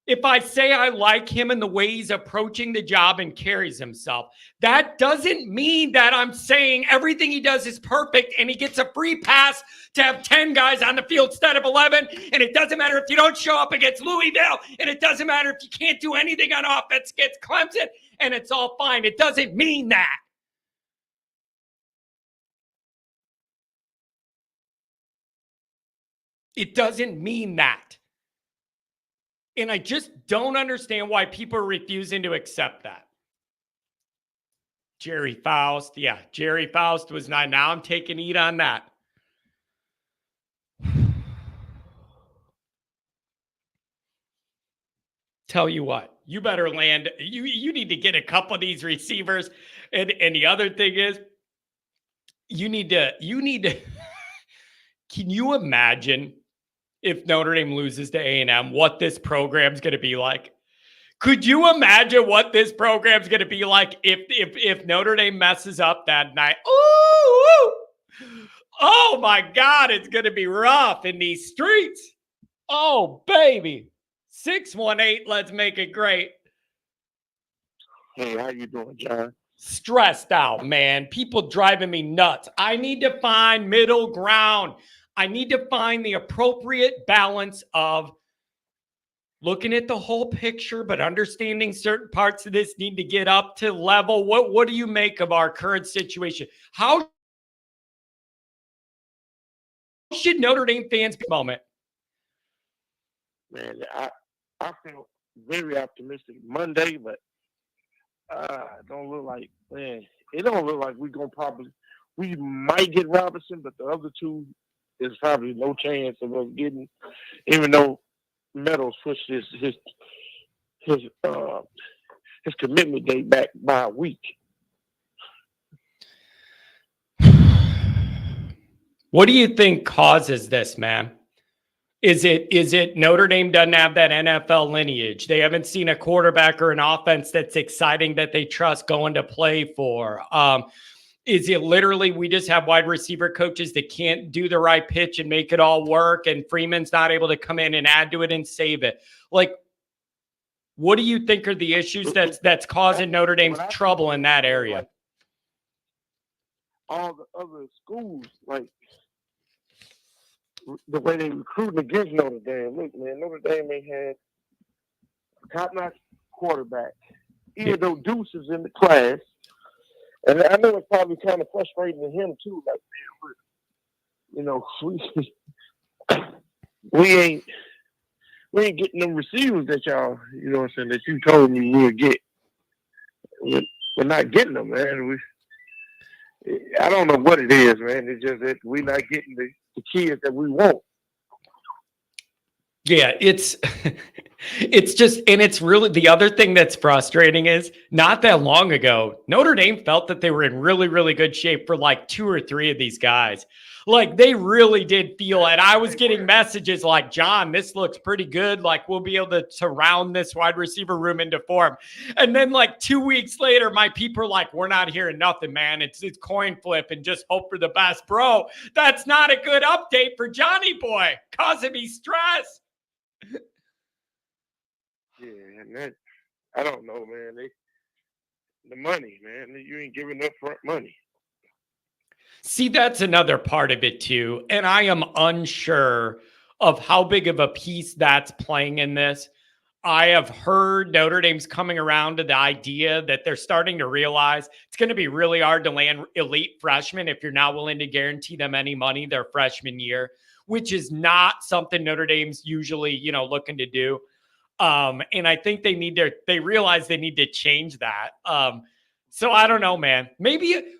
If I say I like him and the way he's approaching the job and carries himself, that doesn't mean that I'm saying everything he does is perfect and he gets a free pass to have 10 guys on the field instead of 11. And it doesn't matter if you don't show up against Louisville. And it doesn't matter if you can't do anything on offense against Clemson. And it's all fine. It doesn't mean that. It doesn't mean that. And I just don't understand why people are refusing to accept that. Jerry Faust. Yeah, Jerry Faust was not. Now I'm taking heat on that. Tell you what, you better land. You need to get a couple of these receivers. And the other thing is, you need to can you imagine if Notre Dame loses to A&M, what this program's going to be like? Could you imagine what this program's going to be like if Notre Dame messes up that night? Ooh! Oh my God, it's going to be rough in these streets. Oh, baby. 618, let's make it great. Hey, how you doing, John? Stressed out, man. People driving me nuts. I need to find middle ground. I need to find the appropriate balance of looking at the whole picture, but understanding certain parts of this need to get up to level. What do you make of our current situation? How should Notre Dame fans be moment? Man, I feel very optimistic Monday, but it don't look like, man, it don't look like we might get Robinson, but the other two, there's probably no chance of us getting, even though Meadows pushed his commitment date back by a week. What do you think causes this, man? Is it Notre Dame doesn't have that NFL lineage? They haven't seen a quarterback or an offense that's exciting that they trust going to play for. Is it literally we just have wide receiver coaches that can't do the right pitch and make it all work, and Freeman's not able to come in and add to it and save it? Like, what do you think are the issues that's causing Notre Dame's trouble in that area? Like, all the other schools, like the way they recruiting against Notre Dame. Look, man, Notre Dame ain't had a top-notch quarterback, even though Deuce is in the class. And I know it's probably kind of frustrating to him too. Like, man, you know, we ain't getting them receivers that y'all, you know what I'm saying, that you told me we would get. We're not getting them, man. I don't know what it is, man. It's just that we're not getting the kids that we want. Yeah, it's just, and it's really, the other thing that's frustrating is not that long ago, Notre Dame felt that they were in really, really good shape for like 2 or 3 of these guys. Like they really did feel it. I was getting messages like, John, this looks pretty good. Like we'll be able to round this wide receiver room into form. And then like 2 weeks later, my people are like, we're not hearing nothing, man. It's coin flip and just hope for the best. Bro, that's not a good update for Johnny boy, causing me stress. Yeah, and that, I don't know, man. The money, man. You ain't giving up front money. See, that's another part of it too. And I am unsure of how big of a piece that's playing in this. I have heard Notre Dame's coming around to the idea that they're starting to realize it's going to be really hard to land elite freshmen if you're not willing to guarantee them any money their freshman year, which is not something Notre Dame's usually, looking to do. And I think they realize they need to change that. So I don't know, man. Maybe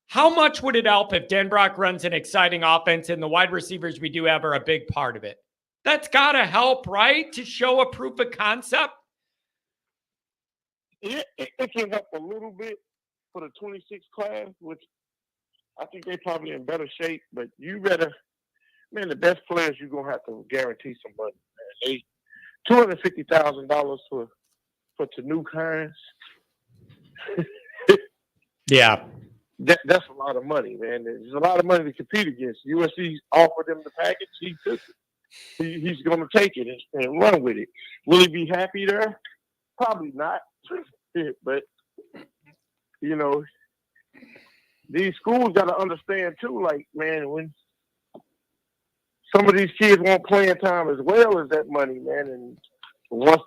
how much would it help if Denbrock runs an exciting offense and the wide receivers we do have are a big part of it? That's got to help, right? To show a proof of concept. It can help a little bit for the 26 class, which I think they're probably in better shape, but you better, man, the best players you're going to have to guarantee some money, man. $250,000 for Tanu Hines. Yeah. That's a lot of money, man. There's a lot of money to compete against. USC offered him the package. He took it. He's going to take it and run with it. Will he be happy there? Probably not. But, these schools got to understand, too, like, man, when some of these kids want playing time as well as that money, man. And once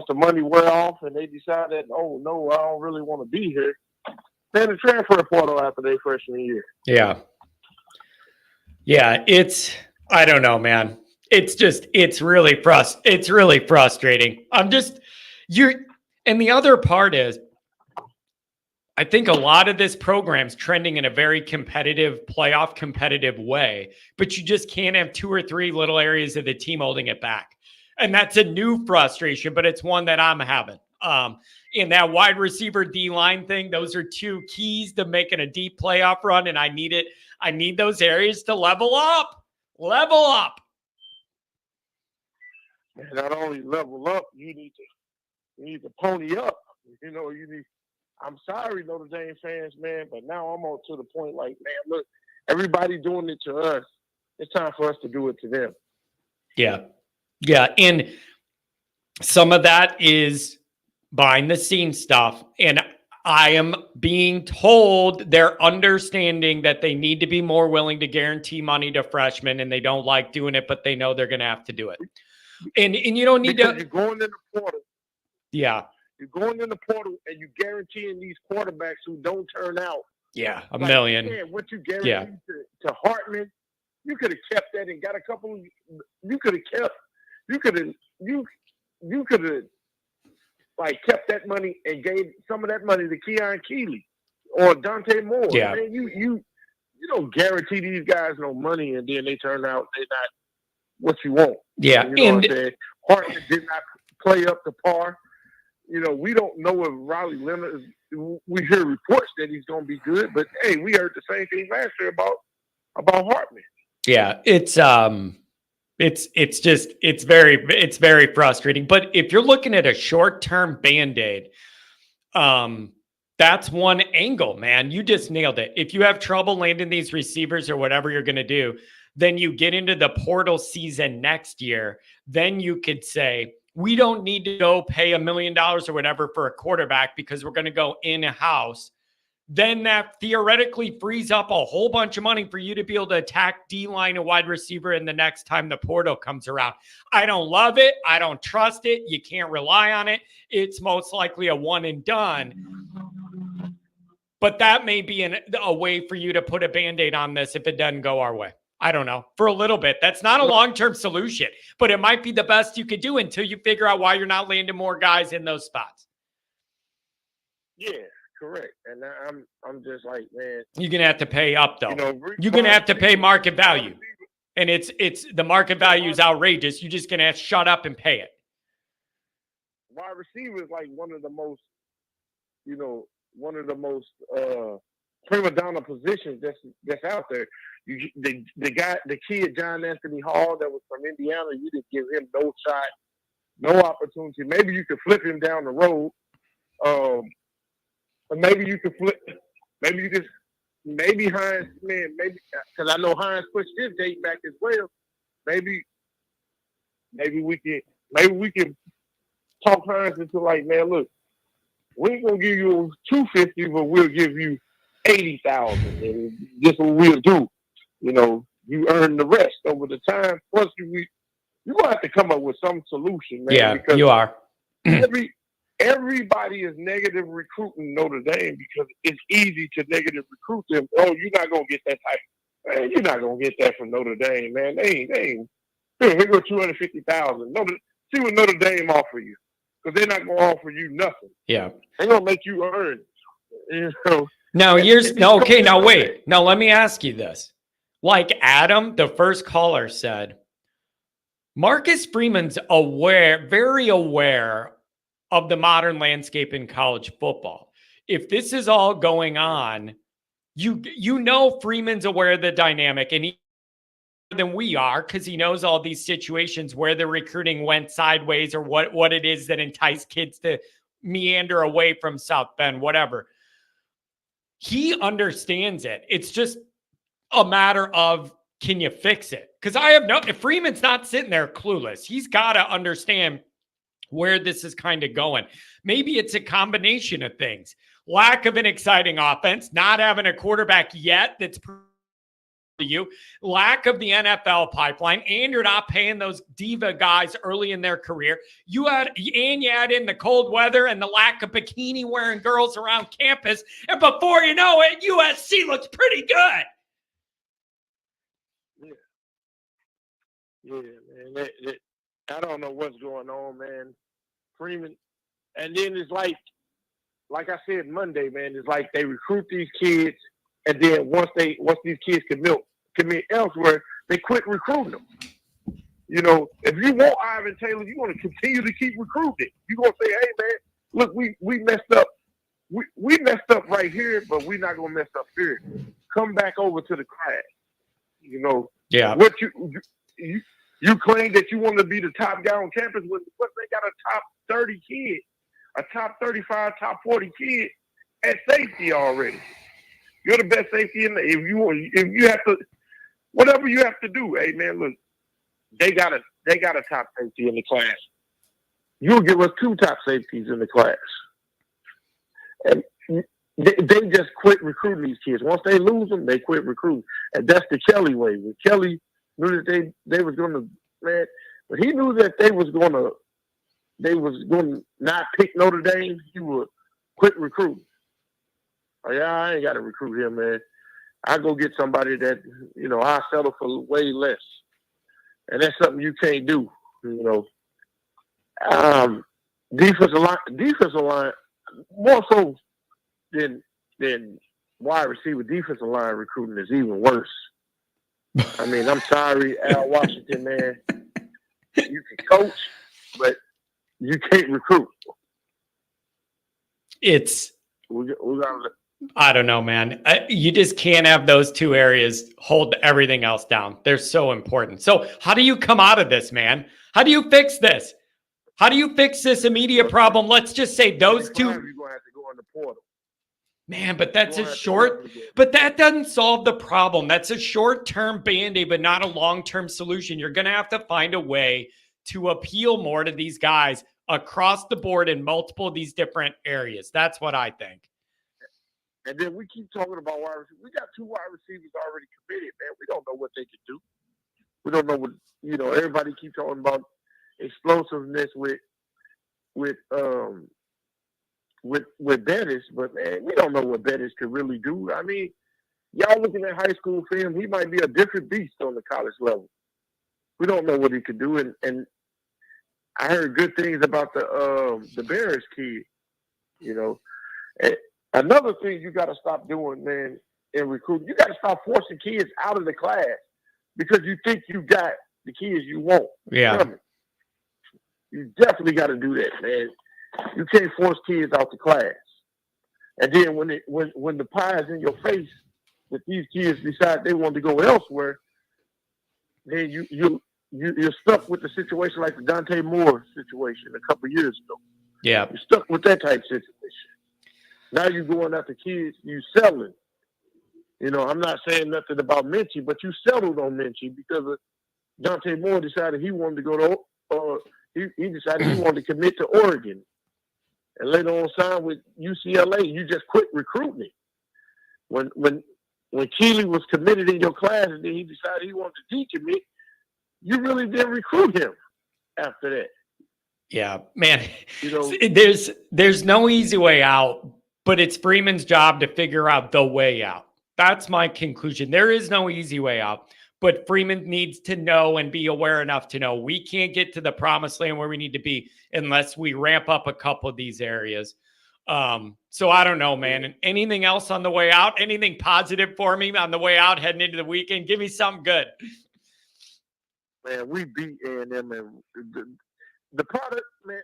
the money wear off and they decide that, oh, no, I don't really want to be here, then the transfer portal after their freshman year. Yeah. Yeah, I don't know, man. It's really frustrating. And the other part is, I think a lot of this program's trending in a very playoff competitive way, but you just can't have 2 or 3 little areas of the team holding it back. And that's a new frustration, but it's one that I'm having. In that wide receiver D-line thing, those are 2 keys to making a deep playoff run, and I need it. I need those areas to level up. Level up. And not only level up, you need to pony up. I'm sorry, Notre Dame fans, man, but now I'm on to the point like, man, look, everybody doing it to us. It's time for us to do it to them. Yeah. Yeah. And some of that is behind the scenes stuff. And I am being told they're understanding that they need to be more willing to guarantee money to freshmen, and they don't like doing it, but they know they're going to have to do it. And you don't need because to. You're going in the portal. Yeah. You're going in the portal and you're guaranteeing these quarterbacks who don't turn out. Yeah. A million. Man, what you guaranteed to Hartman, you could have kept that and got a couple. You could have kept. You could have kept that money and gave some of that money to Keon Keeley or Dante Moore. Yeah. Man, you don't guarantee these guys no money and then they turn out they're not what you want. Yeah. You know what I'm saying? Hartman did not play up to par. You know, we don't know if Riley Leonard is. We hear reports that he's going to be good, but hey, we heard the same thing last year about Hartman. Yeah, it's very frustrating. But if you're looking at a short-term Band-Aid, that's one angle, man. You just nailed it. If you have trouble landing these receivers or whatever you're going to do, then you get into the portal season next year. Then you could say, we don't need to go pay $1 million or whatever for a quarterback because we're going to go in-house. Then that theoretically frees up a whole bunch of money for you to be able to attack D-line and wide receiver in the next time the portal comes around. I don't love it. I don't trust it. You can't rely on it. It's most likely a one and done. But that may be a way for you to put a Band-Aid on this if it doesn't go our way. I don't know. For a little bit. That's not a long-term solution, but it might be the best you could do until you figure out why you're not landing more guys in those spots. Yeah, correct. And I'm just like, man, you're gonna have to pay up though. You know, you're gonna have to pay market value, and it's the market value is outrageous. You're just gonna have to shut up and pay it. Wide receiver is like one of the most prima donna positions that's out there. The kid John Anthony Hall that was from Indiana, you didn't give him no shot, no opportunity. Maybe you could flip him down the road. Or maybe you could flip. Maybe Hines, man. Maybe because I know Hines pushed his date back as well. Maybe we can talk Hines into like, man, look, we ain't gonna give you $250, but we'll give you $80,000, and this is what we'll do. You know, you earn the rest over the time. Plus, you're gonna have to come up with some solution, man. Yeah, because you are. Everybody is negative recruiting Notre Dame because it's easy to negative recruit them. Oh, you're not gonna get that type. Man, you're not gonna get that from Notre Dame, man. They ain't. Here go $250,000. See what Notre Dame offer you, because they're not gonna offer you nothing. Yeah, they're gonna make you earn. You know. Now okay. Now wait. Now let me ask you this. Like Adam, the first caller said, Marcus Freeman's very aware of the modern landscape in college football. If this is all going on, you know Freeman's aware of the dynamic, and he than we are, because he knows all these situations where the recruiting went sideways or what it is that enticed kids to meander away from South Bend, whatever. He understands it. It's just a matter of, can you fix it? Because if Freeman's not sitting there clueless, he's got to understand where this is kind of going. Maybe it's a combination of things. Lack of an exciting offense, not having a quarterback yet that's you, lack of the NFL pipeline, and you're not paying those diva guys early in their career. You add in the cold weather and the lack of bikini wearing girls around campus, and before you know it, USC looks pretty good. Yeah, man. I don't know what's going on, man. Freeman, and then it's like I said Monday, man. It's like they recruit these kids, and then once these kids commit elsewhere, they quit recruiting them. You know, if you want Ivan Taylor, you want to continue to keep recruiting. You're gonna say, hey, man, look, we messed up. We messed up right here, but we're not gonna mess up here. Come back over to the class. You know, yeah. What you claim that you want to be the top guy on campus when they got a top 30 kid, a top 35, top 40 kid at safety already. You're the best safety in the. If you have to, whatever you have to do, hey man, look, they got a top safety in the class. You'll give us 2 top safeties in the class, and they just quit recruiting these kids. Once they lose them, they quit recruiting, and that's the Kelly way. When Kelly knew that they was going to, man, but he knew that they was going to not pick Notre Dame. He would quit recruiting. Oh, yeah, I ain't got to recruit him, man. I go get somebody that, I settle for way less. And that's something you can't do, Defensive line, more so than wide receiver, defensive line recruiting is even worse. I mean, I'm sorry, Al Washington, man. You can coach, but you can't recruit. I don't know, man. You just can't have those 2 areas hold everything else down. They're so important. So how do you come out of this, man? How do you fix this? How do you fix this immediate problem? Let's just say those 2. You're going to have to go in the portal. Man, but that's but that doesn't solve the problem. That's a short-term Band-Aid, but not a long-term solution. You're going to have to find a way to appeal more to these guys across the board in multiple of these different areas. That's what I think. And then we keep talking about wide receivers. We got 2 wide receivers already committed, man. We don't know what they can do. We don't know what, everybody keeps talking about explosiveness with Bettis, but man, we don't know what Bettis could really do. I mean, y'all looking at high school film, he might be a different beast on the college level. We don't know what he could do, and I heard good things about the Bears kid, And another thing you got to stop doing, man, in recruiting, you got to stop forcing kids out of the class because you think you got the kids you want. Yeah. You definitely got to do that, man. You can't force kids out the class. And then when the pie is in your face that these kids decide they want to go elsewhere, then you're stuck with the situation like the Dante Moore situation a couple of years ago. Yeah. You're stuck with that type situation. Now you're going after kids, you selling. I'm not saying nothing about Minchie, but you settled on Minchie because Dante Moore decided he wanted to go to he decided he wanted to commit to Oregon. And later on signed with UCLA. You just quit recruiting it. When Keeley was committed in your class and then he decided he wanted to decommit, you really didn't recruit him after that. Yeah, man. There's no easy way out, but it's Freeman's job to figure out the way out. That's my conclusion. There is no easy way out, but Freeman needs to know and be aware enough to know we can't get to the promised land where we need to be unless we ramp up a couple of these areas. So I don't know, man. Anything else on the way out? Anything positive for me on the way out heading into the weekend? Give me something good. Man, we beat A&M, and the product, man.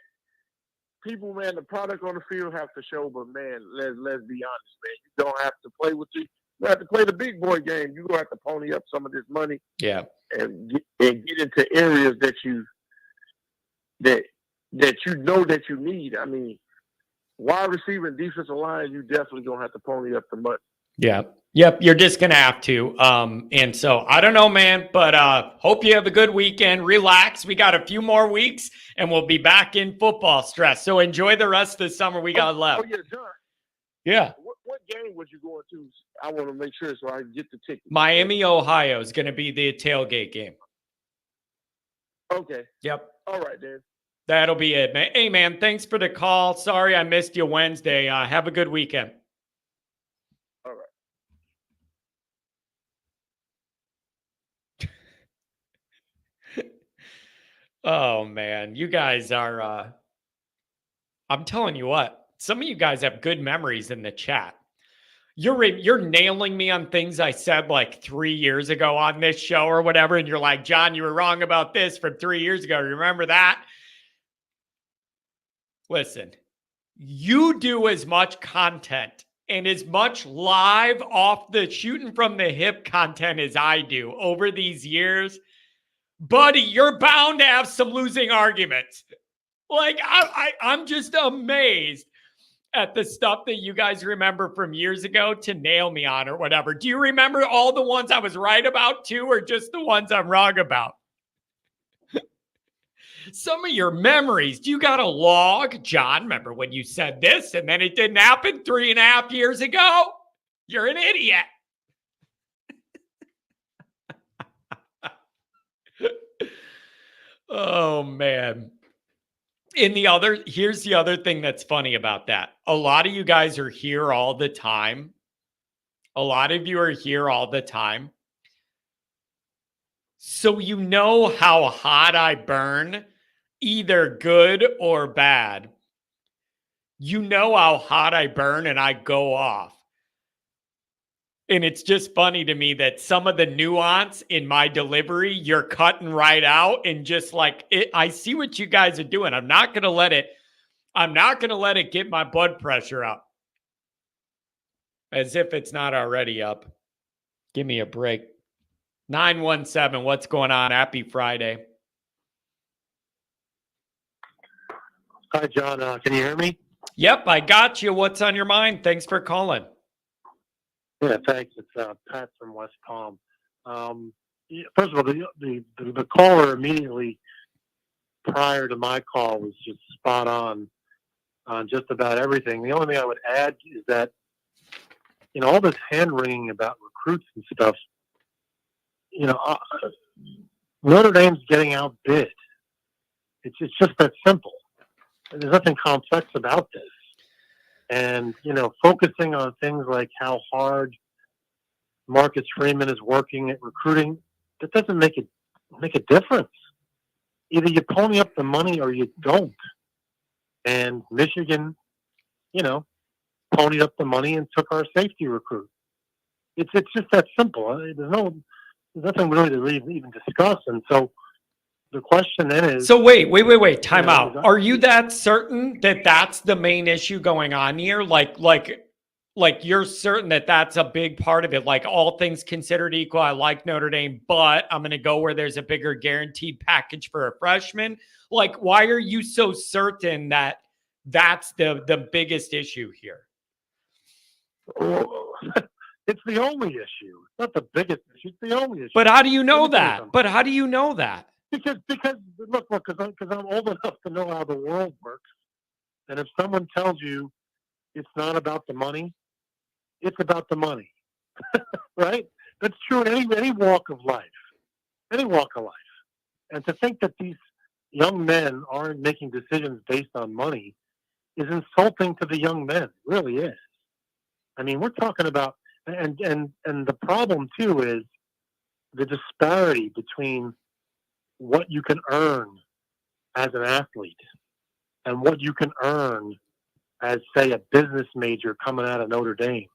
People, man, the product on the field have to show, but man, let's be honest, man. You don't have to play with you have to play the big boy game. You're gonna have to pony up some of this money, yeah, and get into areas that you know that you need. I mean, wide receiver and defensive line, you definitely gonna have to pony up the money. Yeah. Yep, you're just going to have to. And so I don't know, man, but hope you have a good weekend. Relax. We got a few more weeks and we'll be back in football stress. So enjoy the rest of the summer we got left. Oh, yeah, John. Yeah. What game was you going to? I want to make sure so I can get the ticket. Miami, Ohio is going to be the tailgate game. Okay. Yep. All right, then. That'll be it, man. Hey, man, thanks for the call. Sorry I missed you Wednesday. Have a good weekend. All right. Oh, man. You guys are, I'm telling you what, some of you guys have good memories in the chat. You're nailing me on things I said like 3 years ago on this show or whatever. And you're like, John, you were wrong about this from 3 years ago. Remember that? Listen, you do as much content and as much live off the shooting from the hip content as I do over these years. Buddy, you're bound to have some losing arguments. Like, I'm just amazed at the stuff that you guys remember from years ago to nail me on or whatever. Do you remember all the ones I was right about too, or just the ones I'm wrong about? Some of your memories. Do you got a log? John, remember when you said this and then it didn't happen 3.5 years ago? You're an idiot. Oh, man. Here's the other thing that's funny about that. A lot of you guys are here all the time. A lot of you are here all the time. So you know how hot I burn, either good or bad. You know how hot I burn and I go off. And it's just funny to me that some of the nuance in my delivery, you're cutting right out and just like it. I see what you guys are doing. I'm not going to let it get my blood pressure up. As if it's not already up. Give me a break. 917, what's going on? Happy Friday. Hi, John. Can you hear me? Yep, I got you. What's on your mind? Thanks for calling. Yeah, thanks. It's Pat from West Palm. First of all, the caller immediately prior to my call was just spot on just about everything. The only thing I would add is that, all this hand-wringing about recruits and stuff, Notre Dame's getting outbid. It's just that simple. There's nothing complex about this. And, focusing on things like how hard Marcus Freeman is working at recruiting, that doesn't make a difference. Either you pony up the money or you don't. And Michigan, ponied up the money and took our safety recruit. It's just that simple. There's nothing really to even discuss. And so the question then is... So wait, time out. Are you that certain that that's the main issue going on here? Like you're certain that that's a big part of it? Like all things considered equal, I like Notre Dame, but I'm going to go where there's a bigger guaranteed package for a freshman. Like, why are you so certain that that's the biggest issue here? It's the only issue. It's not the biggest issue. It's the only issue. But how do you know that? Because look, because I'm old enough to know how the world works. And if someone tells you it's not about the money, it's about the money, right? That's true in any walk of life, And to think that these young men aren't making decisions based on money is insulting to the young men. It really is. I mean, we're talking about, and the problem too is the disparity between what you can earn as an athlete and what you can earn as, say, a business major coming out of Notre Dame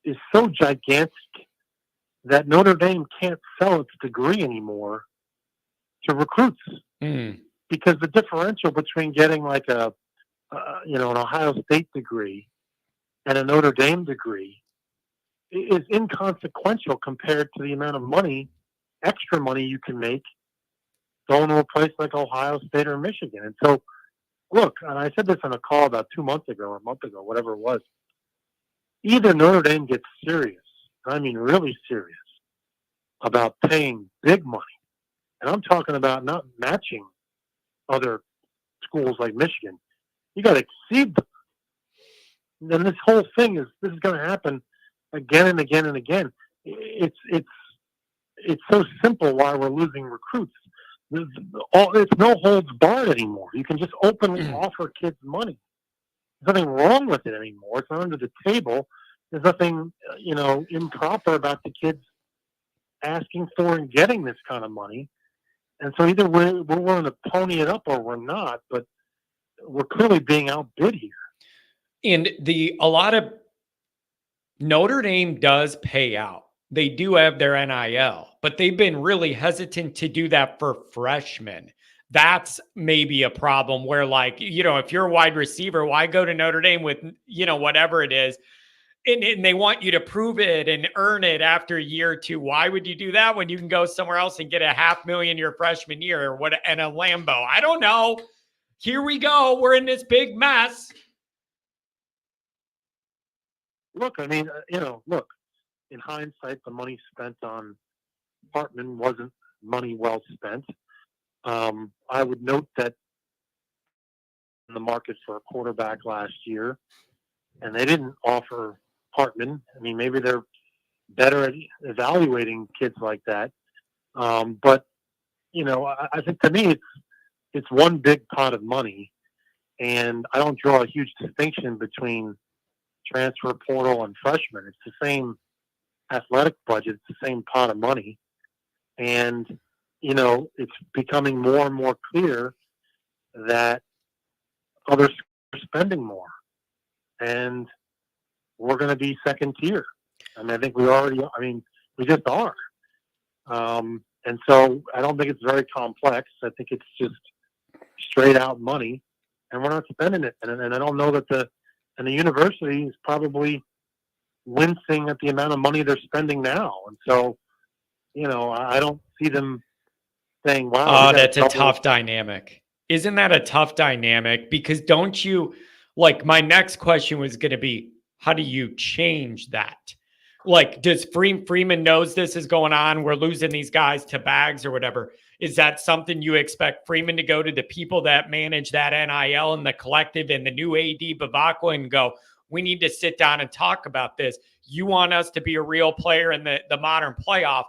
is so gigantic that Notre Dame can't sell its degree anymore to recruits because the differential between getting like an Ohio State degree and a Notre Dame degree is inconsequential compared to the amount of money, extra money you can make going to a place like Ohio State or Michigan. And so, look, and I said this on a call about 2 months ago or a month ago, whatever it was, either Notre Dame gets serious, I mean really serious, about paying big money, and I'm talking about not matching other schools like Michigan. You got to exceed them. Then this whole thing is going to happen again and again and again. It's so simple why we're losing recruits. It's no holds barred anymore. You can just openly offer kids money. There's nothing wrong with it anymore. It's not under the table. There's nothing improper about the kids asking for and getting this kind of money. And so either we're willing to pony it up or we're not, but we're clearly being outbid here. And a lot of Notre Dame does pay out. They do have their NIL, but they've been really hesitant to do that for freshmen. That's maybe a problem where, like, if you're a wide receiver, why go to Notre Dame with, whatever it is, and they want you to prove it and earn it after a year or two. Why would you do that when you can go somewhere else and get $500,000 your freshman year and a Lambo? I don't know. Here we go. We're in this big mess. look, I mean, look, in hindsight, the money spent on Hartman wasn't money well spent. I would note that in the market for a quarterback last year, and they didn't offer Hartman. I mean, maybe they're better at evaluating kids like that. But I think to me, it's one big pot of money, and I don't draw a huge distinction between transfer portal and freshman. It's the same athletic budget. It's the same pot of money, and it's becoming more and more clear that other schools are spending more, and we're going to be second tier. I mean, I think we just are. And so I don't think it's very complex. I think it's just straight out money, and we're not spending it. And I don't know that the university is probably wincing at the amount of money they're spending now. And so, I don't see them saying, wow. Oh, that's a tough dynamic. Isn't that a tough dynamic? Because don't you, like, my next question was going to be, how do you change that? Like, does Freeman knows this is going on? We're losing these guys to bags or whatever. Is that something you expect Freeman to go to the people that manage that NIL and the collective and the new AD Bavacqua and go, we need to sit down and talk about this. You want us to be a real player in the modern playoff.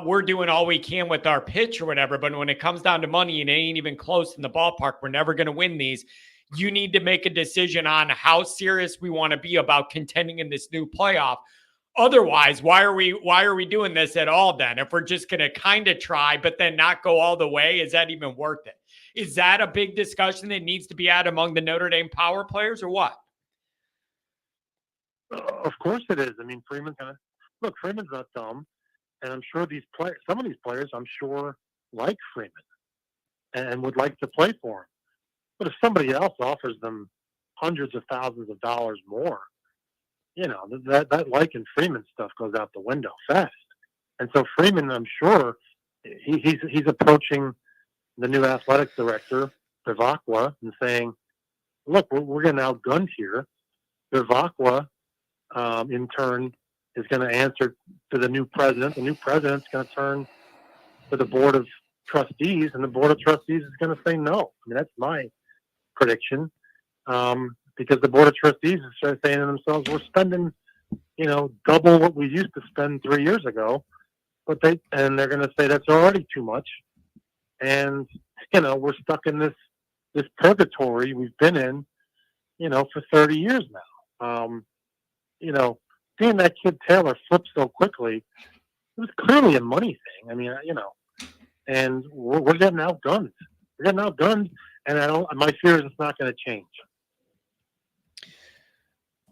We're doing all we can with our pitch or whatever, but when it comes down to money and it ain't even close in the ballpark, we're never going to win these. You need to make a decision on how serious we want to be about contending in this new playoff. Otherwise, why are we doing this at all then? If we're just going to kind of try, but then not go all the way, is that even worth it? Is that a big discussion that needs to be had among the Notre Dame power players or what? Of course it is. I mean, Freeman's not dumb. And I'm sure some of these players, I'm sure, like Freeman and would like to play for him. But if somebody else offers them hundreds of thousands of dollars more, that liking Freeman stuff goes out the window fast. And so Freeman, I'm sure, he's approaching the new athletic director, Bavacqua, and saying, look, we're getting outgunned here. Bavacqua, in turn, is going to answer to the new president. The new president's going to turn to the board of trustees, and the board of trustees is going to say no. I mean, that's my prediction, because the board of trustees is saying to themselves, we're spending, double what we used to spend 3 years ago, but they're going to say that's already too much. And, we're stuck in this purgatory we've been in, for 30 years now. Seeing that kid Taylor flip so quickly, it was clearly a money thing. I mean, and we're getting outgunned. We're getting outgunned, and my fear is it's not going to change.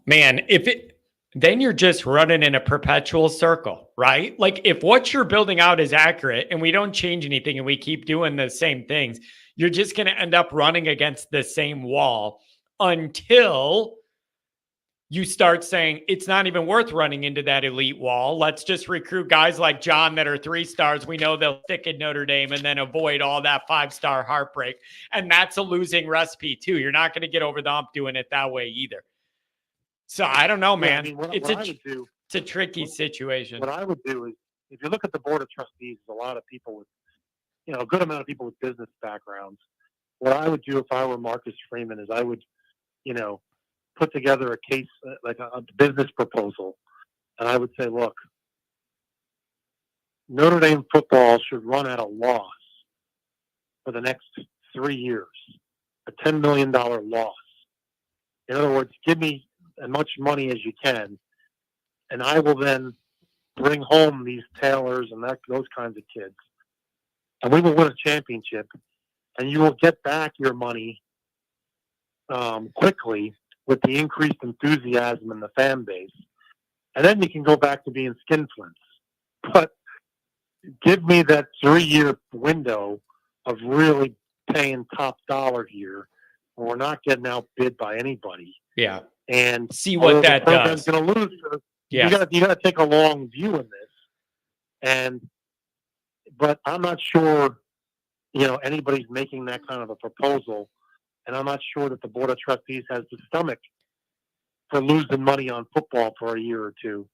Man, then you're just running in a perpetual circle, right? Like, if what you're building out is accurate and we don't change anything and we keep doing the same things, you're just going to end up running against the same wall until you start saying it's not even worth running into that elite wall. Let's just recruit guys like John that are 3 stars. We know they'll stick at Notre Dame and then avoid all that 5-star heartbreak. And that's a losing recipe too. You're not going to get over the hump doing it that way either. So I don't know, man. It's a tricky situation. What I would do is, if you look at the board of trustees, there's a lot of people with, a good amount of people with business backgrounds. What I would do if I were Marcus Freeman is I would, put together a case, like a business proposal. And I would say, look, Notre Dame football should run at a loss for the next 3 years, a $10 million loss. In other words, give me as much money as you can, and I will then bring home these Taylors and those kinds of kids, and we will win a championship, and you will get back your money quickly with the increased enthusiasm in the fan base. And then you can go back to being skinflints. But give me that 3-year window of really paying top dollar here, where we're not getting outbid by anybody. Yeah. And see what that does. Going to lose. Yeah. You got to take a long view in this. But I'm not sure, anybody's making that kind of a proposal. And I'm not sure that the board of trustees has the stomach losing money on football for a year or two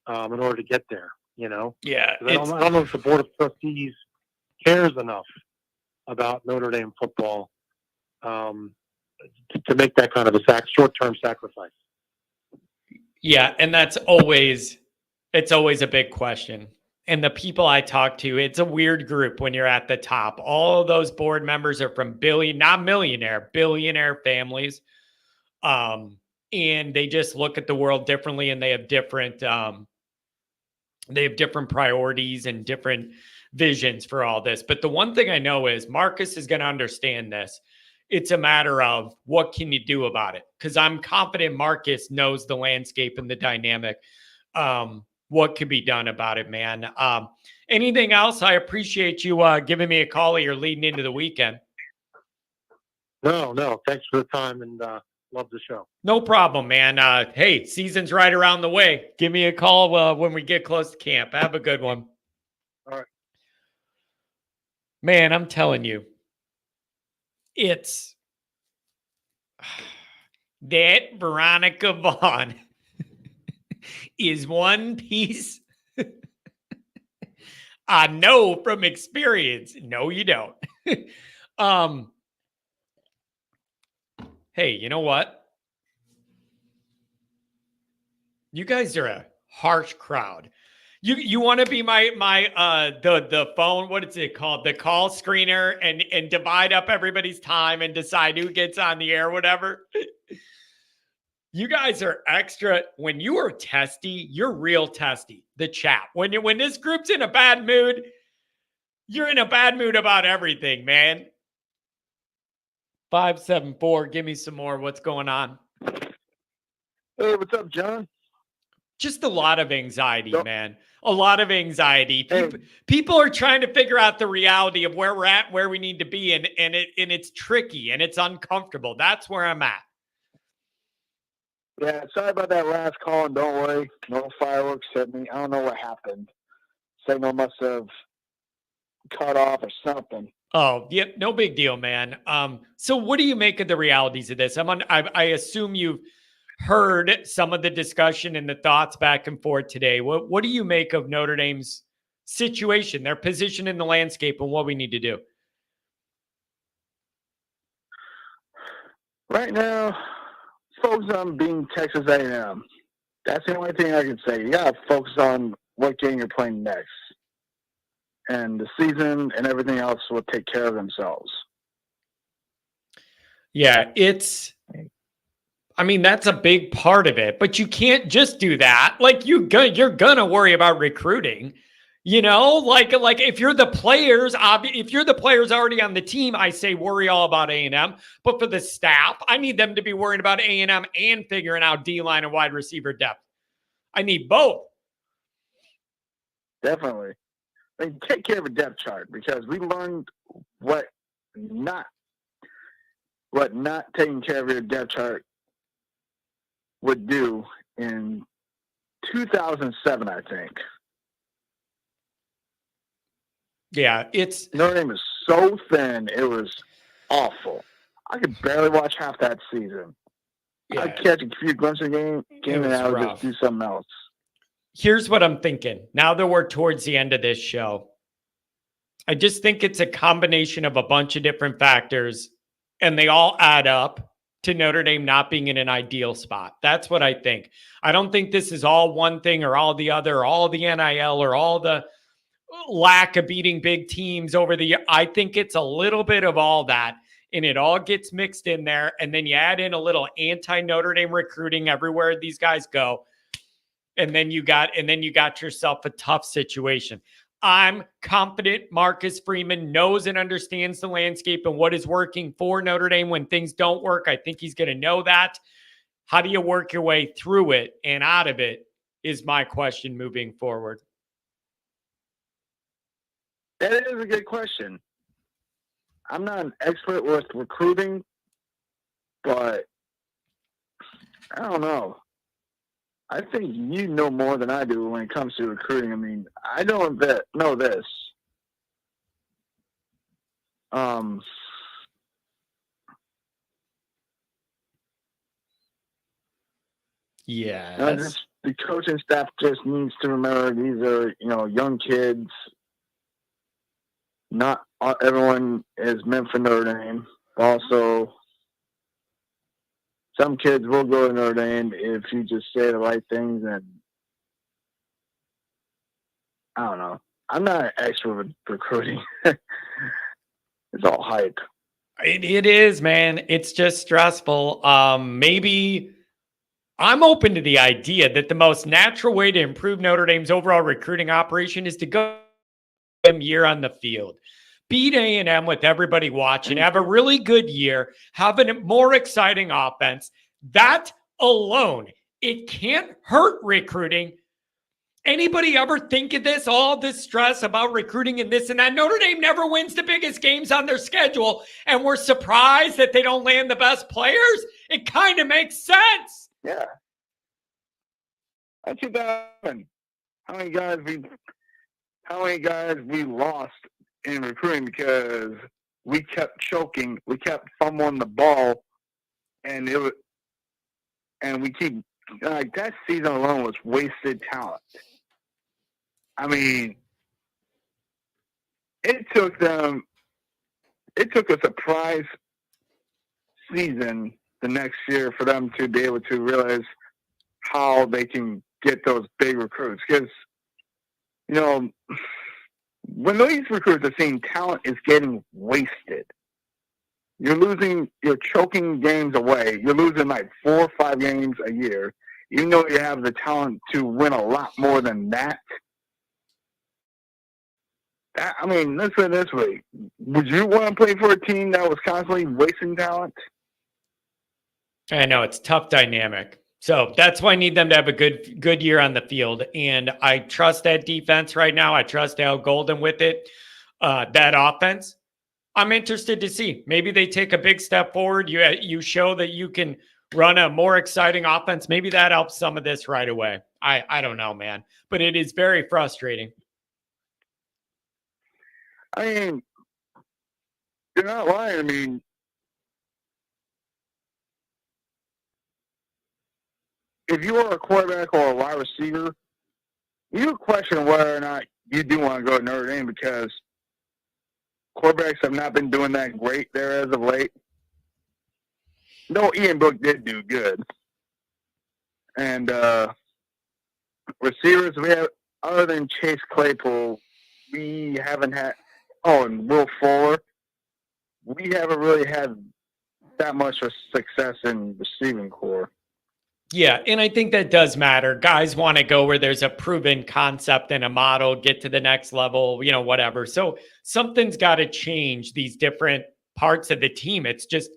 in order to get there. You know, Yeah. I don't know if the board of trustees cares enough about Notre Dame football to make that kind of a short-term sacrifice. Yeah, and it's always a big question. And the people I talk to, it's a weird group when you're at the top. All of those board members are from not millionaire, billionaire families. And they just look at the world differently, and they have different priorities and different visions for all this. But the one thing I know is Marcus is going to understand this. It's a matter of what can you do about it? Because I'm confident Marcus knows the landscape and the dynamic. What could be done about it, man? Anything else? I appreciate you giving me a call. You're leading into the weekend. No. Thanks for the time, and love the show. No problem, man. Hey, season's right around the way. Give me a call when we get close to camp. Have a good one. All right. Man, I'm telling you, it's that Veronica Vaughn is one piece I know from experience. No, you don't. Hey, you know what? You guys are a harsh crowd. You want to be the phone, what is it called? The call screener and divide up everybody's time and decide who gets on the air, whatever. You guys are extra. When you are testy, you're real testy. The chat. When this group's in a bad mood, you're in a bad mood about everything, man. 574, give me some more. What's going on? Hey, what's up, John? Just a lot of anxiety, man. A lot of anxiety. People are trying to figure out the reality of where we're at, where we need to be, and it's tricky and it's uncomfortable. That's where I'm at. Yeah, sorry about that last call, and don't worry, no fireworks hit me. I don't know what happened. Signal must have cut off or something. Oh, yeah, no big deal, man. So what do you make of the realities of this? I assume you've heard some of the discussion and the thoughts back and forth today. What do you make of Notre Dame's situation, their position in the landscape, and what we need to do? Right now, focus on being Texas A&M. That's the only thing I can say. You got to focus on what game you're playing next. And the season and everything else will take care of themselves. Yeah, that's a big part of it, but you can't just do that. Like you're gonna worry about recruiting, like if you're the players, if you're the players already on the team, I say worry all about A&M, but for the staff, I need them to be worrying about A&M and figuring out D-line and wide receiver depth. I need both. Definitely. Take care of a depth chart, because we learned what not taking care of your depth chart would do in 2007, I think. Yeah, Notre Dame is so thin, it was awful. I could barely watch half that season. Yeah. I'd catch a few glimpses of game and I would just do something else. Here's what I'm thinking. Now that we're towards the end of this show, I just think it's a combination of a bunch of different factors, and they all add up to Notre Dame not being in an ideal spot. That's what I think. I don't think this is all one thing or all the other, or all the NIL or all the lack of beating big teams over the year. I think it's a little bit of all that, and it all gets mixed in there. And then you add in a little anti-Notre Dame recruiting everywhere these guys go. And then you got yourself a tough situation. I'm confident Marcus Freeman knows and understands the landscape and what is working for Notre Dame when things don't work. I think he's going to know that. How do you work your way through it and out of it is my question moving forward. That is a good question. I'm not an expert with recruiting, but I don't know. I think you know more than I do when it comes to recruiting. I mean, I don't know this. Just the coaching staff just needs to remember these are, young kids. Not everyone is meant for Notre Dame. Also, some kids will go to Notre Dame if you just say the right things. And I don't know. I'm not an expert with recruiting. It's all hype. It is, man. It's just stressful. Maybe I'm open to the idea that the most natural way to improve Notre Dame's overall recruiting operation is to go year on the field. Beat A&M with everybody watching, have a really good year, have a more exciting offense. That alone, it can't hurt recruiting. Anybody ever think of this, all this stress about recruiting and this and that? Notre Dame never wins the biggest games on their schedule, and we're surprised that they don't land the best players? It kind of makes sense. Yeah. That's what happened. How many guys we lost in recruiting because we kept choking, we kept fumbling the ball, and we keep that season alone was wasted talent. I mean, it took a surprise season the next year for them to be able to realize how they can get those big recruits. Because, when these recruits are seeing talent is getting wasted, you're choking games away. You're losing like 4 or 5 games a year. You know you have the talent to win a lot more than that. Let's put it this way. Would you want to play for a team that was constantly wasting talent? I know, it's a tough dynamic. So that's why I need them to have a good year on the field. And I trust that defense right now. I trust Al Golden with it. That offense, I'm interested to see. Maybe they take a big step forward. You show that you can run a more exciting offense. Maybe that helps some of this right away. I don't know, man. But it is very frustrating. You're not lying. If you are a quarterback or a wide receiver, you question whether or not you do want to go to Notre Dame because quarterbacks have not been doing that great there as of late. No, Ian Book did do good. And receivers, we have, other than Chase Claypool, we haven't had, and Will Fuller, we haven't really had that much of success in receiving core. Yeah, and I think that does matter. Guys want to go where there's a proven concept and a model, get to the next level, whatever. So something's got to change these different parts of the team. It's just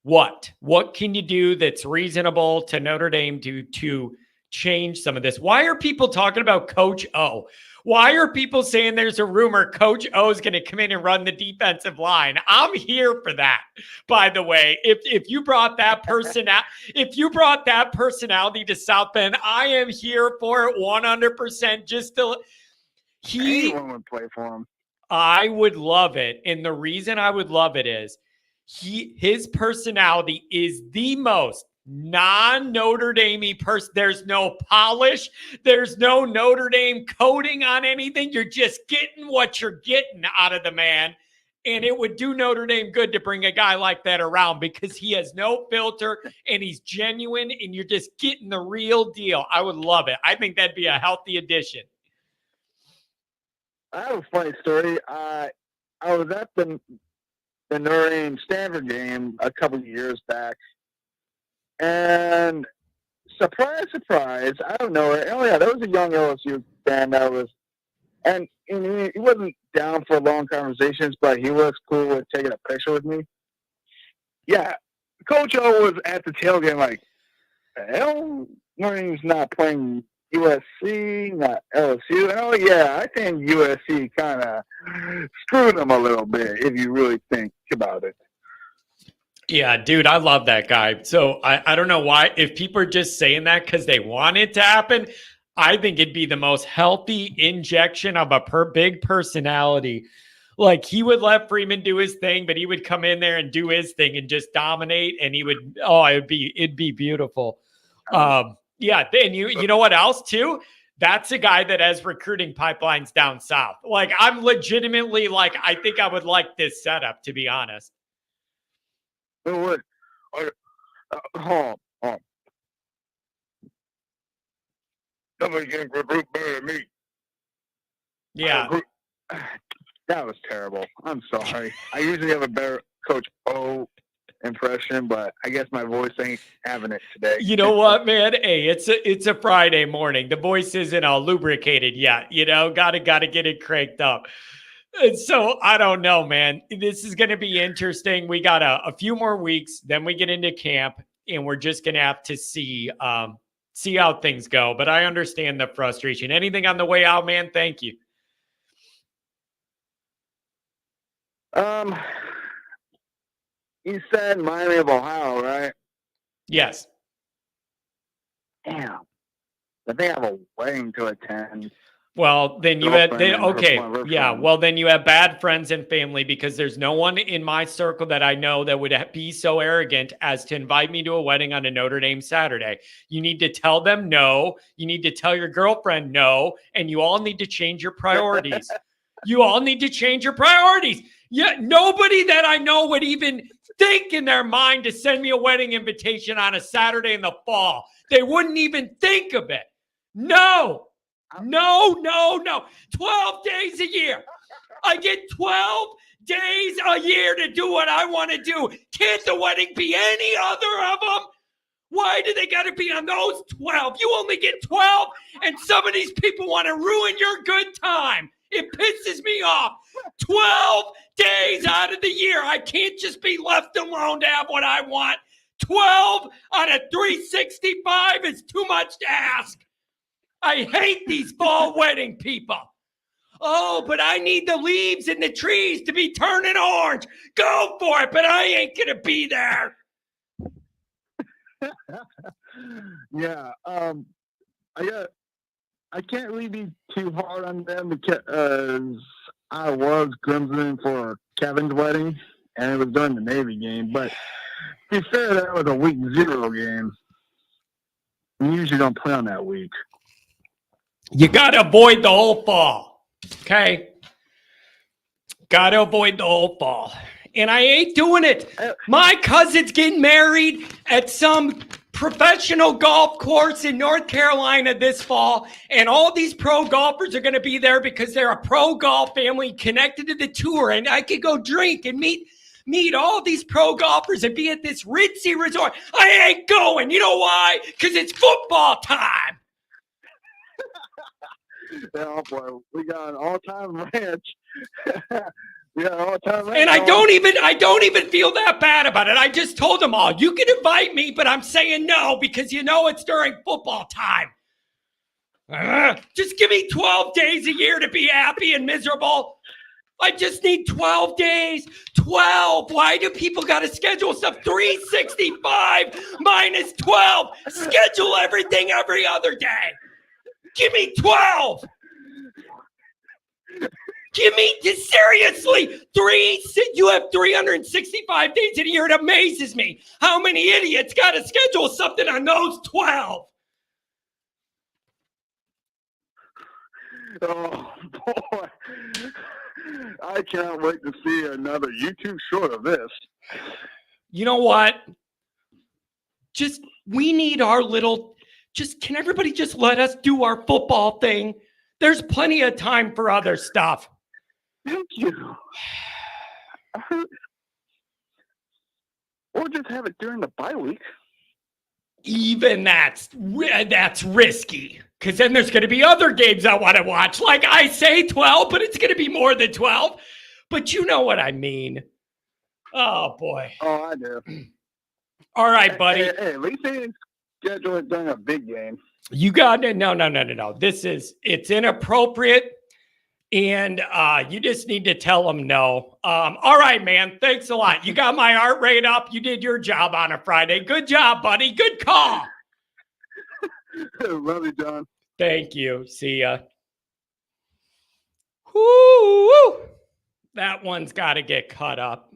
what can you do that's reasonable to Notre Dame to change some of this? Why are people talking about Coach O? Why are people saying there's a rumor Coach O is going to come in and run the defensive line? I'm here for that. By the way, if you brought that personality to South Bend, I am here for it 100%. Anyone would play for him. I would love it, and the reason I would love it is his personality is the most non-Notre Dame person. There's no polish. There's no Notre Dame coding on anything. You're just getting what you're getting out of the man. And it would do Notre Dame good to bring a guy like that around because he has no filter and he's genuine and you're just getting the real deal. I would love it. I think that'd be a healthy addition. I have a funny story. I was at the Notre Dame Stanford game a couple of years back. And surprise, I don't know. Oh yeah, there was a young LSU fan that was, and he wasn't down for long conversations, but he was cool with taking a picture with me. Yeah, Coach O was at the tailgate like, hell, Notre Dame's not playing USC, not LSU. And yeah, I think USC kind of screwed them a little bit if you really think about it. Yeah, dude, I love that guy. So I don't know why, if people are just saying that because they want it to happen, I think it'd be the most healthy injection of a big personality. Like he would let Freeman do his thing, but he would come in there and do his thing and just dominate. And he would, it'd be beautiful. Yeah. And you know what else too? That's a guy that has recruiting pipelines down south. Like, I'm legitimately like, I think I would like this setup, to be honest. Hold on. Somebody can recruit better than me. Yeah. That was terrible. I'm sorry. I usually have a better Coach O impression, but I guess my voice ain't having it today. You know what, man? Hey, it's a Friday morning. The voice isn't all lubricated yet. Gotta get it cranked up. And so I don't know, man. This is going to be interesting. We got a few more weeks, then we get into camp, and we're just going to have to see how things go. But I understand the frustration. Anything on the way out, man? Thank you. You said Miami of Ohio, right? Yes. Damn. I think I have a wedding to attend. Well, then you had then you have bad friends and family, because there's no one in my circle that I know that would be so arrogant as to invite me to a wedding on a Notre Dame Saturday. You need to tell them no. You need to tell your girlfriend no, and you all need to change your priorities. You all need to change your priorities. Yeah, nobody that I know would even think in their mind to send me a wedding invitation on a Saturday in the fall. They wouldn't even think of it. No. 12 days a year. I get 12 days a year to do what I want to do. Can't the wedding be any other of them? Why do they got to be on those 12? You only get 12, and some of these people want to ruin your good time. It pisses me off. 12 days out of the year. I can't just be left alone to have what I want. 12 out of 365 is too much to ask. I hate these fall wedding people. Oh, but I need the leaves in the trees to be turning orange. Go for it, but I ain't going to be there. Yeah. I can't really be too hard on them because I was groomsman for Kevin's wedding, and it was during the Navy game. But to be fair, that was a week 0 game. We usually don't play on that week. You got to avoid the whole fall, okay? Got to avoid the whole fall. And I ain't doing it. My cousin's getting married at some professional golf course in North Carolina this fall, and all these pro golfers are going to be there because they're a pro golf family connected to the tour, and I could go drink and meet all these pro golfers and be at this ritzy resort. I ain't going. You know why? Because it's football time. Oh boy, we got an all-time ranch. We got an all-time ranch. And I don't even feel that bad about it. I just told them all, you can invite me, but I'm saying no because it's during football time. Just give me 12 days a year to be happy and miserable. I just need 12 days. 12. Why do people got to schedule stuff? 365 minus 12. Schedule everything every other day. Give me 12. Give me, seriously, you have 365 days in a year. It amazes me how many idiots got to schedule something on those 12. Oh, boy. I can't wait to see another YouTube short of this. You know what? We need our little, can everybody just let us do our football thing? There's plenty of time for other stuff. Thank you. Or just have it during the bye week. Even that's risky, because then there's going to be other games I want to watch. Like I say 12, but it's going to be more than 12. But you know what I mean. Oh, boy. Oh, I do. All right, buddy. Hey, at least they didn't schedule it during a big game. You got it. No. It's inappropriate. And you just need to tell them no. All right, man. Thanks a lot. You got my heart rate up. You did your job on a Friday. Good job, buddy. Good call. Love you, John. Thank you. See ya. Woo! That one's got to get cut up.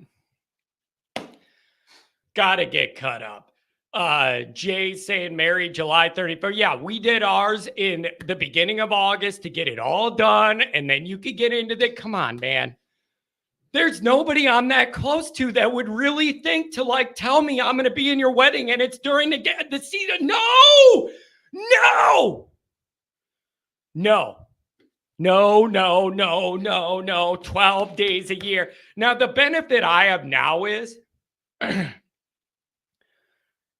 Jay saying married July 31st. Yeah, we did ours in the beginning of August to get it all done. And then you could get into the, come on, man. There's nobody I'm that close to that would really think to like tell me I'm going to be in your wedding and it's during the season. No, no, no, no, no, no, no, no. 12 days a year. Now, the benefit I have now is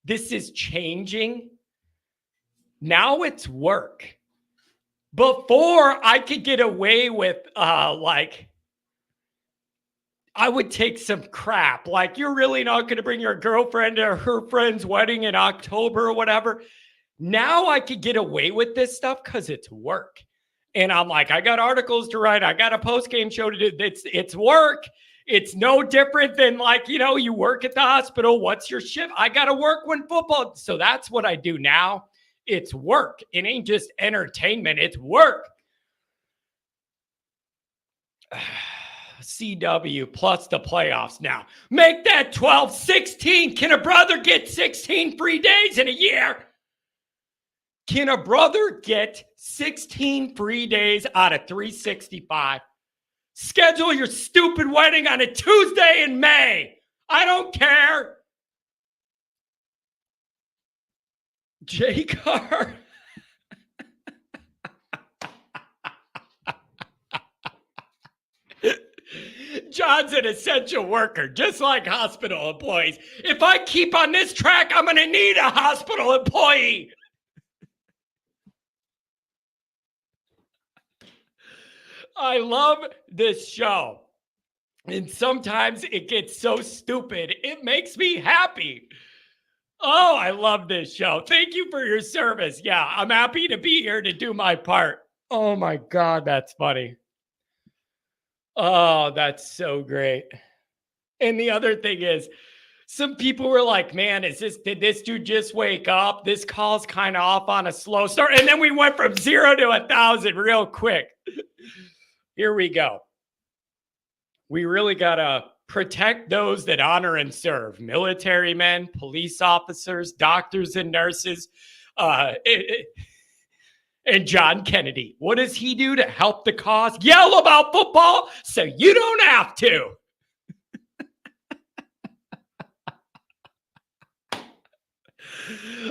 this is changing. Now it's work. Before I could get away with like, I would take some crap. Like, you're really not going to bring your girlfriend to her friend's wedding in October or whatever. Now I could get away with this stuff because it's work. And I'm like, I got articles to write. I got a post-game show to do. It's work. It's no different than like, you know, you work at the hospital. What's your shift? I got to work when football. So that's what I do now. It's work. It ain't just entertainment. It's work. CW plus the playoffs now. Make that 12, 16. Can a brother get 16 free days in a year? Can a brother get 16 free days out of 365? Schedule your stupid wedding on a Tuesday in May. I don't care. J. Carr. John's an essential worker, just like hospital employees. If I keep on this track, I'm going to need a hospital employee. I love this show. And sometimes it gets so stupid, it makes me happy. Oh, I love this show. Thank you for your service. Yeah, I'm happy to be here to do my part. Oh my God, that's funny. Oh, that's so great. And the other thing is, some people were like, man, did this dude just wake up? This call's kind of off on a slow start. And then we went from 0 to 1,000 real quick. Here we go. We really got to protect those that honor and serve. Military men, police officers, doctors and nurses, and John Kennedy. What does he do to help the cause? Yell about football so you don't have to.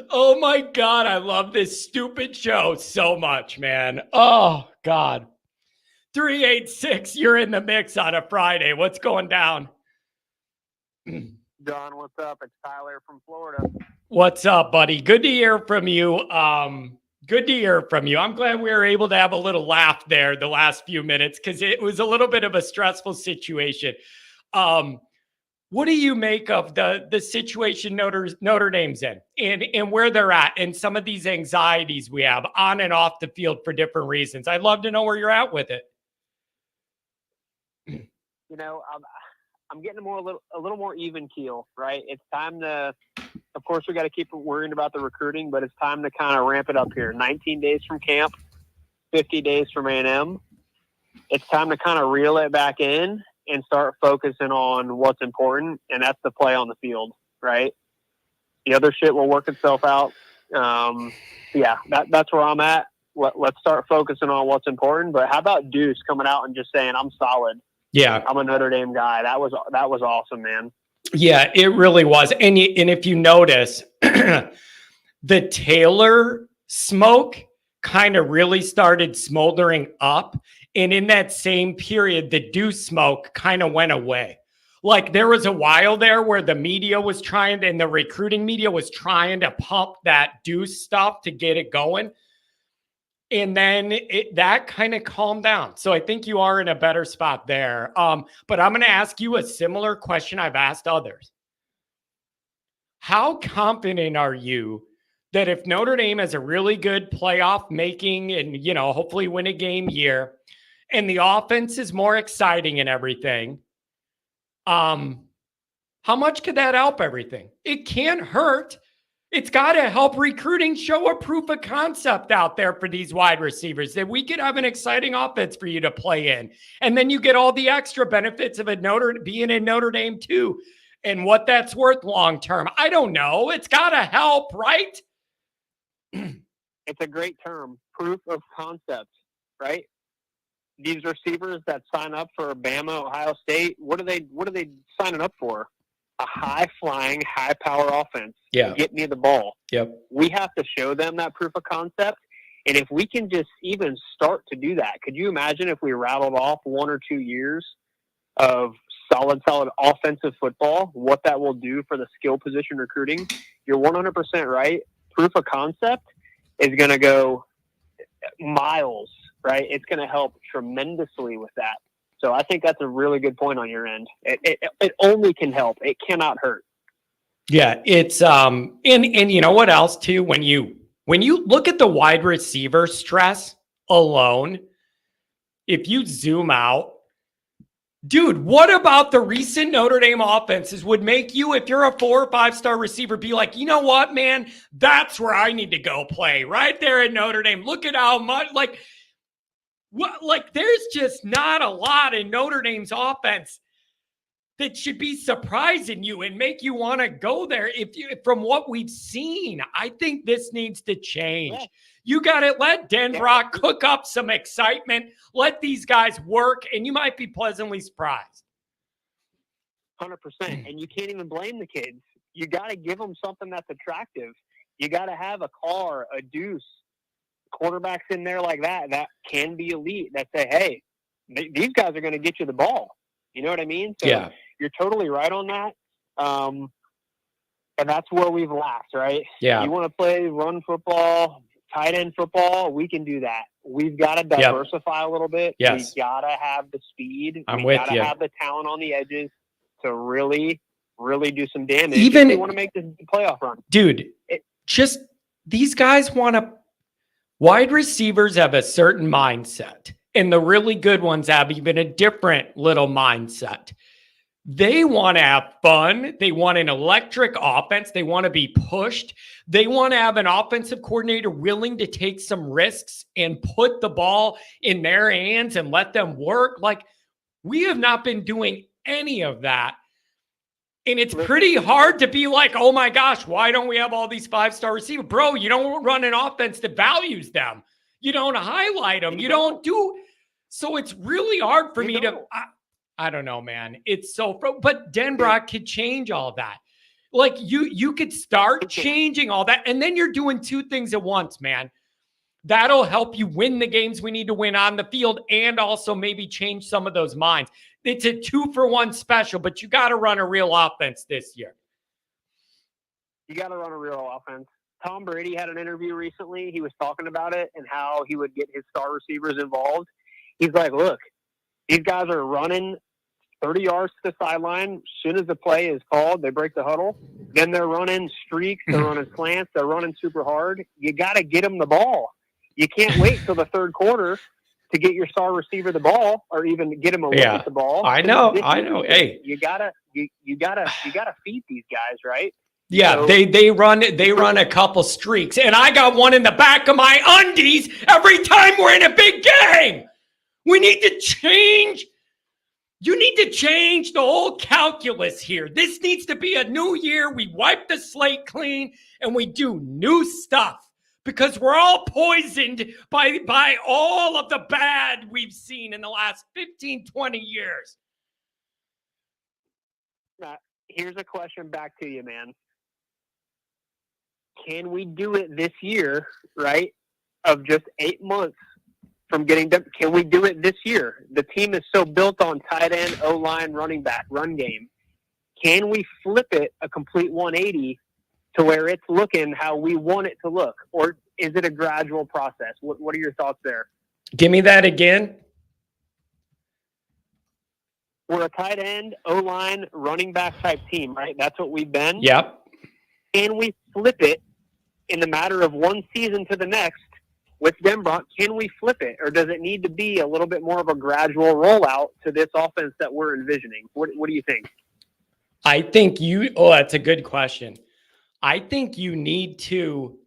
Oh my God, I love this stupid show so much, man. Oh God. 386, you're in the mix on a Friday. What's going down? John, what's up? It's Tyler from Florida. What's up, buddy? Good to hear from you. Good to hear from you. I'm glad we were able to have a little laugh there the last few minutes because it was a little bit of a stressful situation. What do you make of the situation Notre Dame's in and where they're at and some of these anxieties we have on and off the field for different reasons? I'd love to know where you're at with it. You know, I'm getting a little more even keel, right? It's time to, of course, we got to keep worrying about the recruiting, but it's time to kind of ramp it up here. 19 days from camp, 50 days from A&M. It's time to kind of reel it back in and start focusing on what's important, and that's the play on the field, right? The other shit will work itself out. Yeah, that's where I'm at. Let's start focusing on what's important. But how about Deuce coming out and just saying, I'm solid. Yeah. I'm a Notre Dame guy. That was awesome, man. Yeah, it really was. And if you notice, the Taylor smoke kind of really started smoldering up. And in that same period, the Deuce smoke kind of went away. Like there was a while there where the media was trying, and the recruiting media was trying to pump that Deuce stuff to get it going. And then that kind of calmed down. So I think you are in a better spot there. But I'm going to ask you a similar question I've asked others. How confident are you that if Notre Dame has a really good playoff making and, you know, hopefully win a game year and the offense is more exciting and everything, how much could that help everything? It can't hurt. It's got to help recruiting, show a proof of concept out there for these wide receivers that we could have an exciting offense for you to play in. And then you get all the extra benefits of being in Notre Dame too. and what that's worth long term. I don't know. It's got to help, right? It's a great term, proof of concept, right? These receivers that sign up for Bama, Ohio State, what are they signing up for? A high-flying, high-power offense. Yeah. Get me the ball. Yep. We have to show them that proof of concept. And if we can just even start to do that, could you imagine if we rattled off 1 or 2 years of solid offensive football, what that will do for the skill position recruiting? You're 100% right. Proof of concept is going to go miles, right? It's going to help tremendously with that. So I think that's a really good point on your end. It only can help. It cannot hurt. Yeah, it's and you know what else too? When you look at the wide receiver stress alone, if you zoom out, dude, what about the recent Notre Dame offenses would make you, if you're a 4 or 5 star receiver, be like, you know what, man, that's where I need to go play right there at Notre Dame. Look at how much there's just not a lot in Notre Dame's offense that should be surprising you and make you want to go there. From what we've seen, I think this needs to change. Yeah. You got to let Denbrock cook up some excitement. Let these guys work, and you might be pleasantly surprised. 100%. And you can't even blame the kids. You got to give them something that's attractive. You got to have a car, a deuce, quarterbacks in there like that can be elite, that say, hey, these guys are going to get you the ball. You know what I mean? So yeah. You're totally right on that. And that's where we've lacked, right? Yeah. You want to play run football, tight end football, we can do that. We've got to diversify a little bit. Yes. We got to have the speed. We got to have the talent on the edges to really, really do some damage. Even if they want to make this playoff run. Dude, just these guys want to – wide receivers have a certain mindset. And the really good ones have even a different little mindset. They want to have fun. They want an electric offense. They want to be pushed. They want to have an offensive coordinator willing to take some risks and put the ball in their hands and let them work. Like, we have not been doing any of that. And it's pretty hard to be like, oh my gosh, why don't we have all these 5-star receivers? Bro, you don't run an offense that values them. You don't highlight them. You don't do. So it's really hard for me to, I don't know, man. It's so, but Denbrock could change all that. Like you could start changing all that. And then you're doing 2 things at once, man. That'll help you win the games we need to win on the field and also maybe change some of those minds. It's a 2-for-1 special, but you got to run a real offense this year. You got to run a real offense. Tom Brady had an interview recently. He was talking about it and how he would get his star receivers involved. He's like, look, these guys are running 30 yards to the sideline. As soon as the play is called, they break the huddle. Then they're running streaks. They're running slants. They're running super hard. You got to get them the ball. You can't wait till the third quarter to get your star receiver the ball or even get him a look at the ball. I know. Hey, you gotta feed these guys, right? Yeah, so, they run a couple streaks, and I got one in the back of my undies every time we're in a big game. We need to change. You need to change the whole calculus here. This needs to be a new year. We wipe the slate clean and we do new stuff because we're all poisoned by all of the bad we've seen in the last 15, 20 years. Here's a question back to you, man. Can we do it this year, right, of just 8 months from getting done? Can we do it this year? The team is so built on tight end, O-line, running back, run game. Can we flip it a complete 180 to where it's looking how we want it to look? Or is it a gradual process? What are your thoughts there? Give me that again. We're a tight end, O-line, running back type team, right? That's what we've been. Yep. Can we flip it in the matter of one season to the next with Denbrock? Can we flip it? Or does it need to be a little bit more of a gradual rollout to this offense that we're envisioning? What do you think? I think that's a good question. I think you need to,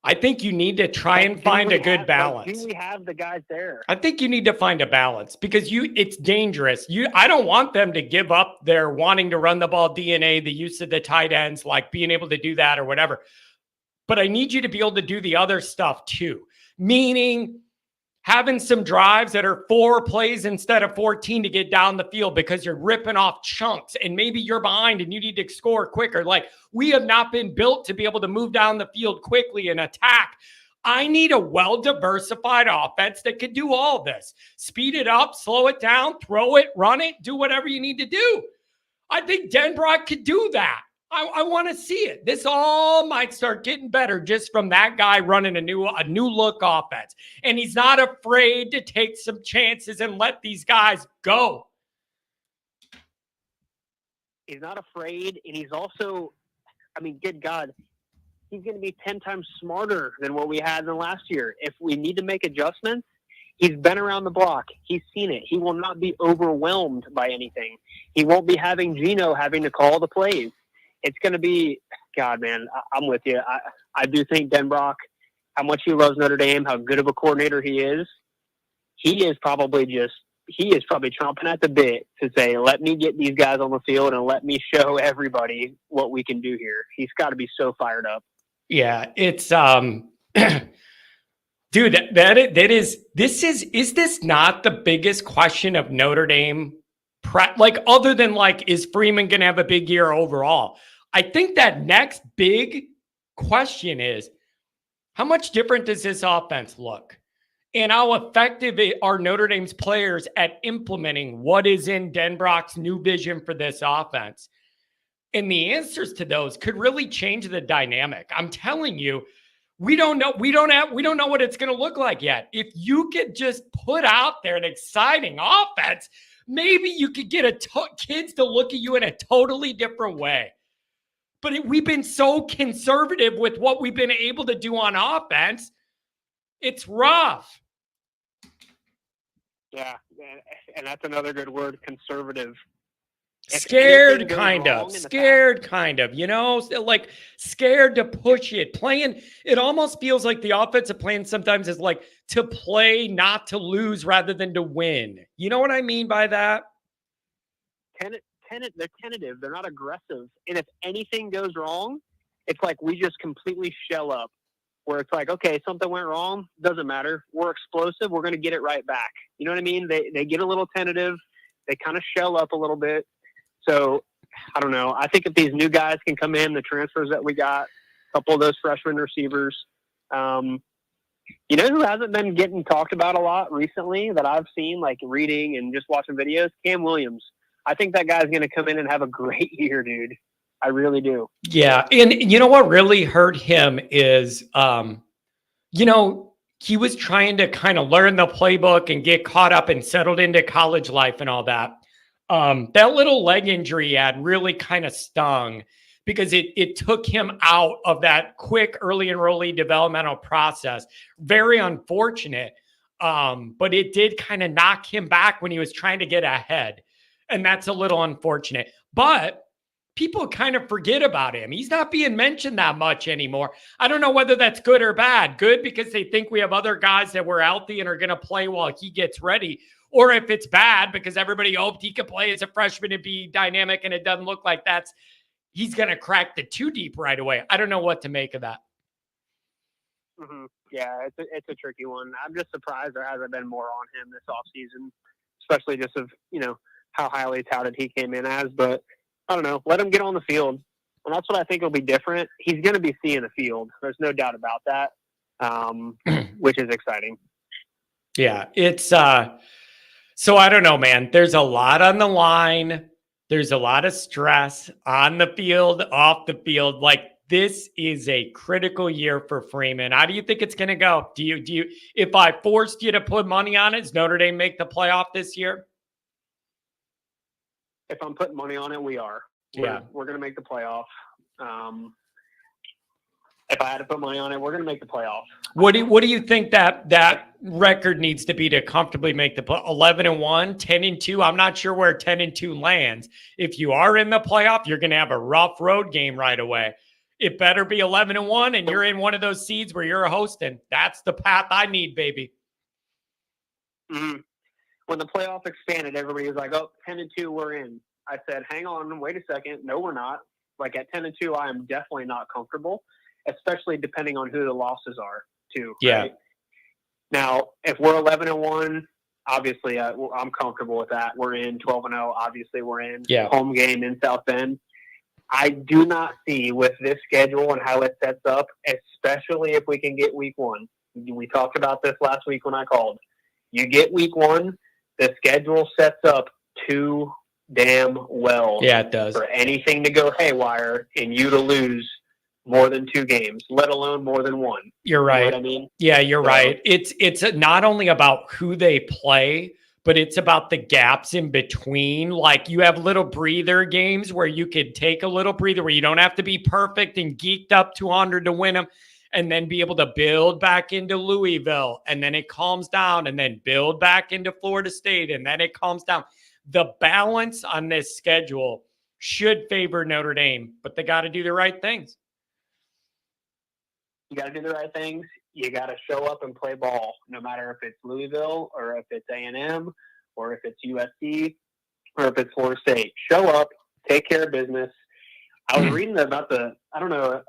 I think you need to try and find a good balance. Do we have the guys there? I think you need to find a balance because it's dangerous. I don't want them to give up their wanting to run the ball DNA, the use of the tight ends, like being able to do that or whatever. But I need you to be able to do the other stuff too, meaning having some drives that are 4 plays instead of 14 to get down the field because you're ripping off chunks and maybe you're behind and you need to score quicker. Like, we have not been built to be able to move down the field quickly and attack. I need a well-diversified offense that could do all this. Speed it up, slow it down, throw it, run it, do whatever you need to do. I think Denbrock could do that. I want to see it. This all might start getting better just from that guy running a new look offense. And he's not afraid to take some chances and let these guys go. He's not afraid, and he's also, I mean, good God, he's going to be 10 times smarter than what we had in the last year. If we need to make adjustments, he's been around the block. He's seen it. He will not be overwhelmed by anything. He won't be having Gino having to call the plays. It's going to be, God, man, I'm with you. I do think Denbrock, how much he loves Notre Dame, how good of a coordinator he is probably chomping at the bit to say, let me get these guys on the field and let me show everybody what we can do here. He's got to be so fired up. Yeah, it's, dude, is this not the biggest question of Notre Dame? Like, other than like, is Freeman going to have a big year overall? I think that next big question is, how much different does this offense look? And how effective are Notre Dame's players at implementing what is in Denbrock's new vision for this offense? And the answers to those could really change the dynamic. I'm telling you, we don't know. We don't know what it's going to look like yet. If you could just put out there an exciting offense, maybe you could get kids to look at you in a totally different way. But we've been so conservative with what we've been able to do on offense. It's rough. Yeah, and that's another good word, conservative. Scared, kind of, you know, like scared to push it. Playing, it almost feels like the offensive plan sometimes is like to play, not to lose rather than to win. You know what I mean by that? They're tentative. They're not aggressive. And if anything goes wrong, it's like we just completely shell up. Where it's like, okay, something went wrong, doesn't matter. We're explosive. We're going to get it right back. You know what I mean? They get a little tentative. They kind of shell up a little bit. So, I don't know. I think if these new guys can come in, the transfers that we got, a couple of those freshman receivers, you know who hasn't been getting talked about a lot recently that I've seen, like reading and just watching videos? Cam Williams. I think that guy's going to come in and have a great year, dude. I really do. Yeah. And you know what really hurt him is, you know, he was trying to kind of learn the playbook and get caught up and settled into college life and all that. That little leg injury he had really kind of stung because it took him out of that quick early enrollee developmental process. Very unfortunate. But it did kind of knock him back when he was trying to get ahead. And that's a little unfortunate. But people kind of forget about him. He's not being mentioned that much anymore. I don't know whether that's good or bad. Good because they think we have other guys that were healthy and are going to play while he gets ready. Or if it's bad because everybody hoped he could play as a freshman and be dynamic and it doesn't look like he's going to crack the 2 deep right away. I don't know what to make of that. Mm-hmm. Yeah, it's a tricky one. I'm just surprised there hasn't been more on him this offseason, especially just of, you know, how highly touted he came in as. But I don't know. Let him get on the field. And that's what I think will be different. He's going to be seeing the field. There's no doubt about that, which is exciting. Yeah, it's so I don't know, man. There's a lot on the line. There's a lot of stress on the field, off the field. Like, this is a critical year for Freeman. How do you think it's going to go? Do you, if I forced you to put money on it, does Notre Dame make the playoff this year? If I'm putting money on it, we are. We're going to make the playoff. If I had to put money on it, we're going to make the playoff. What do you think that record needs to be to comfortably make the 11-1, 10-2? I'm not sure where 10-2 lands. If you are in the playoff, you're going to have a rough road game right away. It better be 11-1, and you're in one of those seeds where you're hosting. That's the path I need, baby. Mm-hmm. When the playoff expanded, everybody was like, "Oh, 10-2, we're in." I said, "Hang on, wait a second. No, we're not. Like at 10-2, I am definitely not comfortable, especially depending on who the losses are, too." Yeah. Right? Now, if we're 11-1, obviously I'm comfortable with that. We're in 12-0. Obviously, we're in. Yeah. Home game in South Bend. I do not see with this schedule and how it sets up, especially if we can get week 1. We talked about this last week when I called. You get week 1, the schedule sets up too damn well. Yeah, it does. For anything to go haywire and you to lose more than 2 games, let alone more than 1. You're right. You know what I mean? Yeah, you're right. It's not only about who they play, but it's about the gaps in between. Like you have little breather games where you could take a little breather where you don't have to be perfect and geeked up 200 to win them, and then be able to build back into Louisville, and then it calms down, and then build back into Florida State, and then it calms down. The balance on this schedule should favor Notre Dame, but they got to do the right things. You got to do the right things. You got to show up and play ball, no matter if it's Louisville or if it's A&M or if it's USC or if it's Florida State. Show up, take care of business. I was reading about I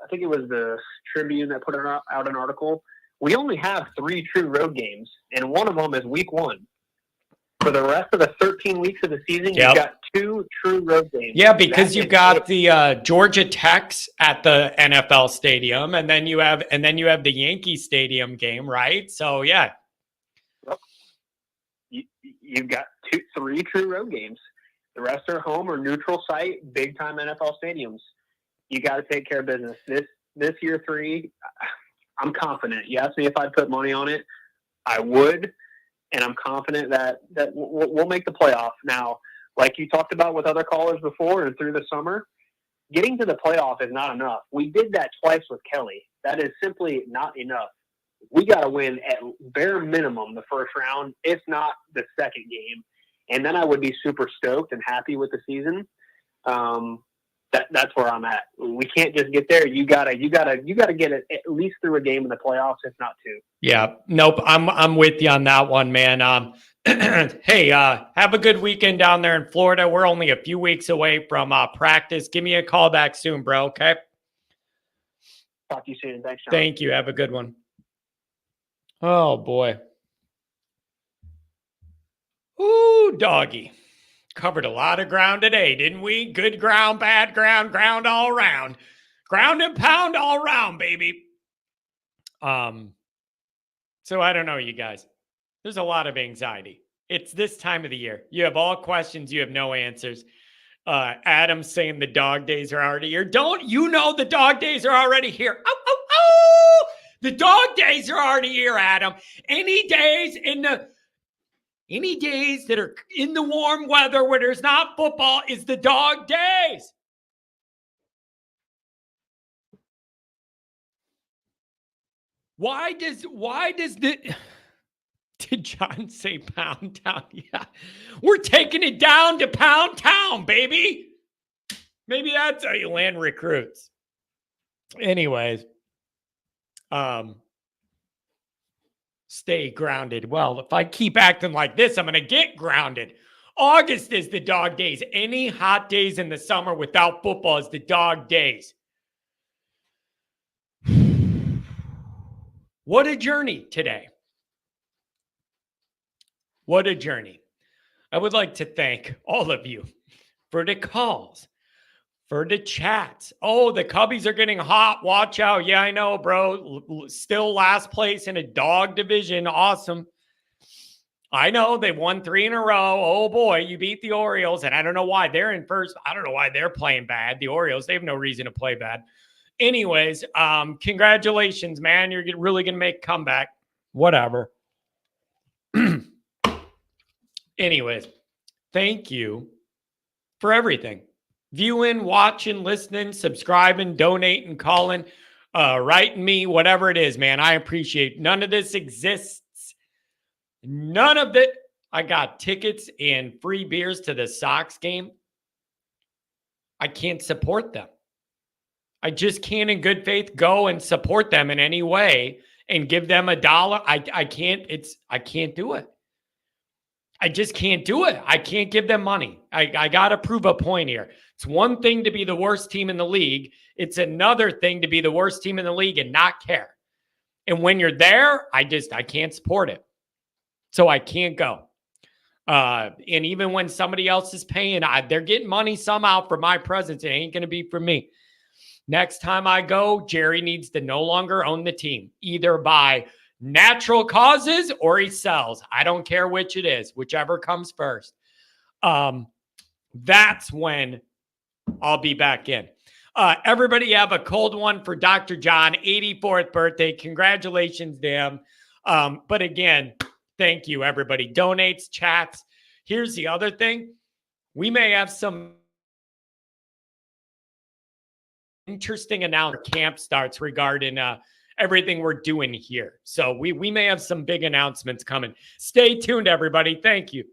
think it was the Tribune that put out an article. We only have 3 true road games, and one of them is week 1. For the rest of the 13 weeks of the season, You've got 2 true road games. Yeah, because you've got the Georgia Techs at the NFL stadium, and then you have the Yankee Stadium game, right? So yeah, you've got 3 true road games. The rest are home or neutral site, big time NFL stadiums. You got to take care of business. This year 3, I'm confident. You asked me if I'd put money on it, I would. And I'm confident that we'll make the playoff. Now, like you talked about with other callers before and through the summer, getting to the playoff is not enough. We did that twice with Kelly. That is simply not enough. We got to win at bare minimum the first round, if not the second game. And then I would be super stoked and happy with the season. That's where I'm at. We can't just get there. You gotta get it at least through a game in the playoffs, if not 2. Yeah, nope. I'm with you on that one, man. Hey, have a good weekend down there in Florida. We're only a few weeks away from practice. Give me a call back soon, bro. Okay. Talk to you soon. Thanks, Sean. Thank you. Have a good one. Oh boy. Ooh, doggy. Covered a lot of ground today, didn't we? Good ground, bad ground, ground all around. Ground and pound all around, baby. So I don't know, you guys. There's a lot of anxiety. It's this time of the year. You have all questions, you have no answers. Adam's saying the dog days are already here. Don't you know the dog days are already here? Oh, oh, oh! The dog days are already here, Adam. Any days that are in the warm weather where there's not football is the dog days. Why does did John say Pound Town? Yeah. We're taking it down to Pound Town, baby. Maybe that's how you land recruits. Anyways, stay grounded. Well, if I keep acting like this, I'm going to get grounded. August is the dog days. Any hot days in the summer without football is the dog days. What a journey today. What a journey. I would like to thank all of you for the calls, for the chats. Oh, the Cubbies are getting hot. Watch out. Yeah, I know, bro. Still last place in a dog division. Awesome. I know they won 3 in a row. Oh boy, you beat the Orioles. And I don't know why they're in first. I don't know why they're playing bad. The Orioles, they have no reason to play bad. Anyways, congratulations, man. You're really going to make a comeback. Whatever. Anyways, thank you for everything. Viewing, watching, listening, subscribing, donating, calling, writing me, whatever it is, man. I appreciate. None of this exists. None of it. I got tickets and free beers to the Sox game. I can't support them. I just can't in good faith go and support them in any way and give them $1. I can't do it. I just can't do it. I can't give them money. I got to prove a point here. It's one thing to be the worst team in the league. It's another thing to be the worst team in the league and not care. And when you're there, I can't support it. So I can't go. And even when somebody else is paying, they're getting money somehow for my presence. It ain't going to be for me. Next time I go, Jerry needs to no longer own the team, either by natural causes or he sells. I don't care which it is, whichever comes first. That's when I'll be back in. Everybody have a cold one for Dr. John, 84th birthday. Congratulations to him. But again, thank you, everybody. Donates, chats. Here's the other thing. We may have some interesting announcement. Camp starts regarding everything we're doing here. So we may have some big announcements coming. Stay tuned, everybody. Thank you.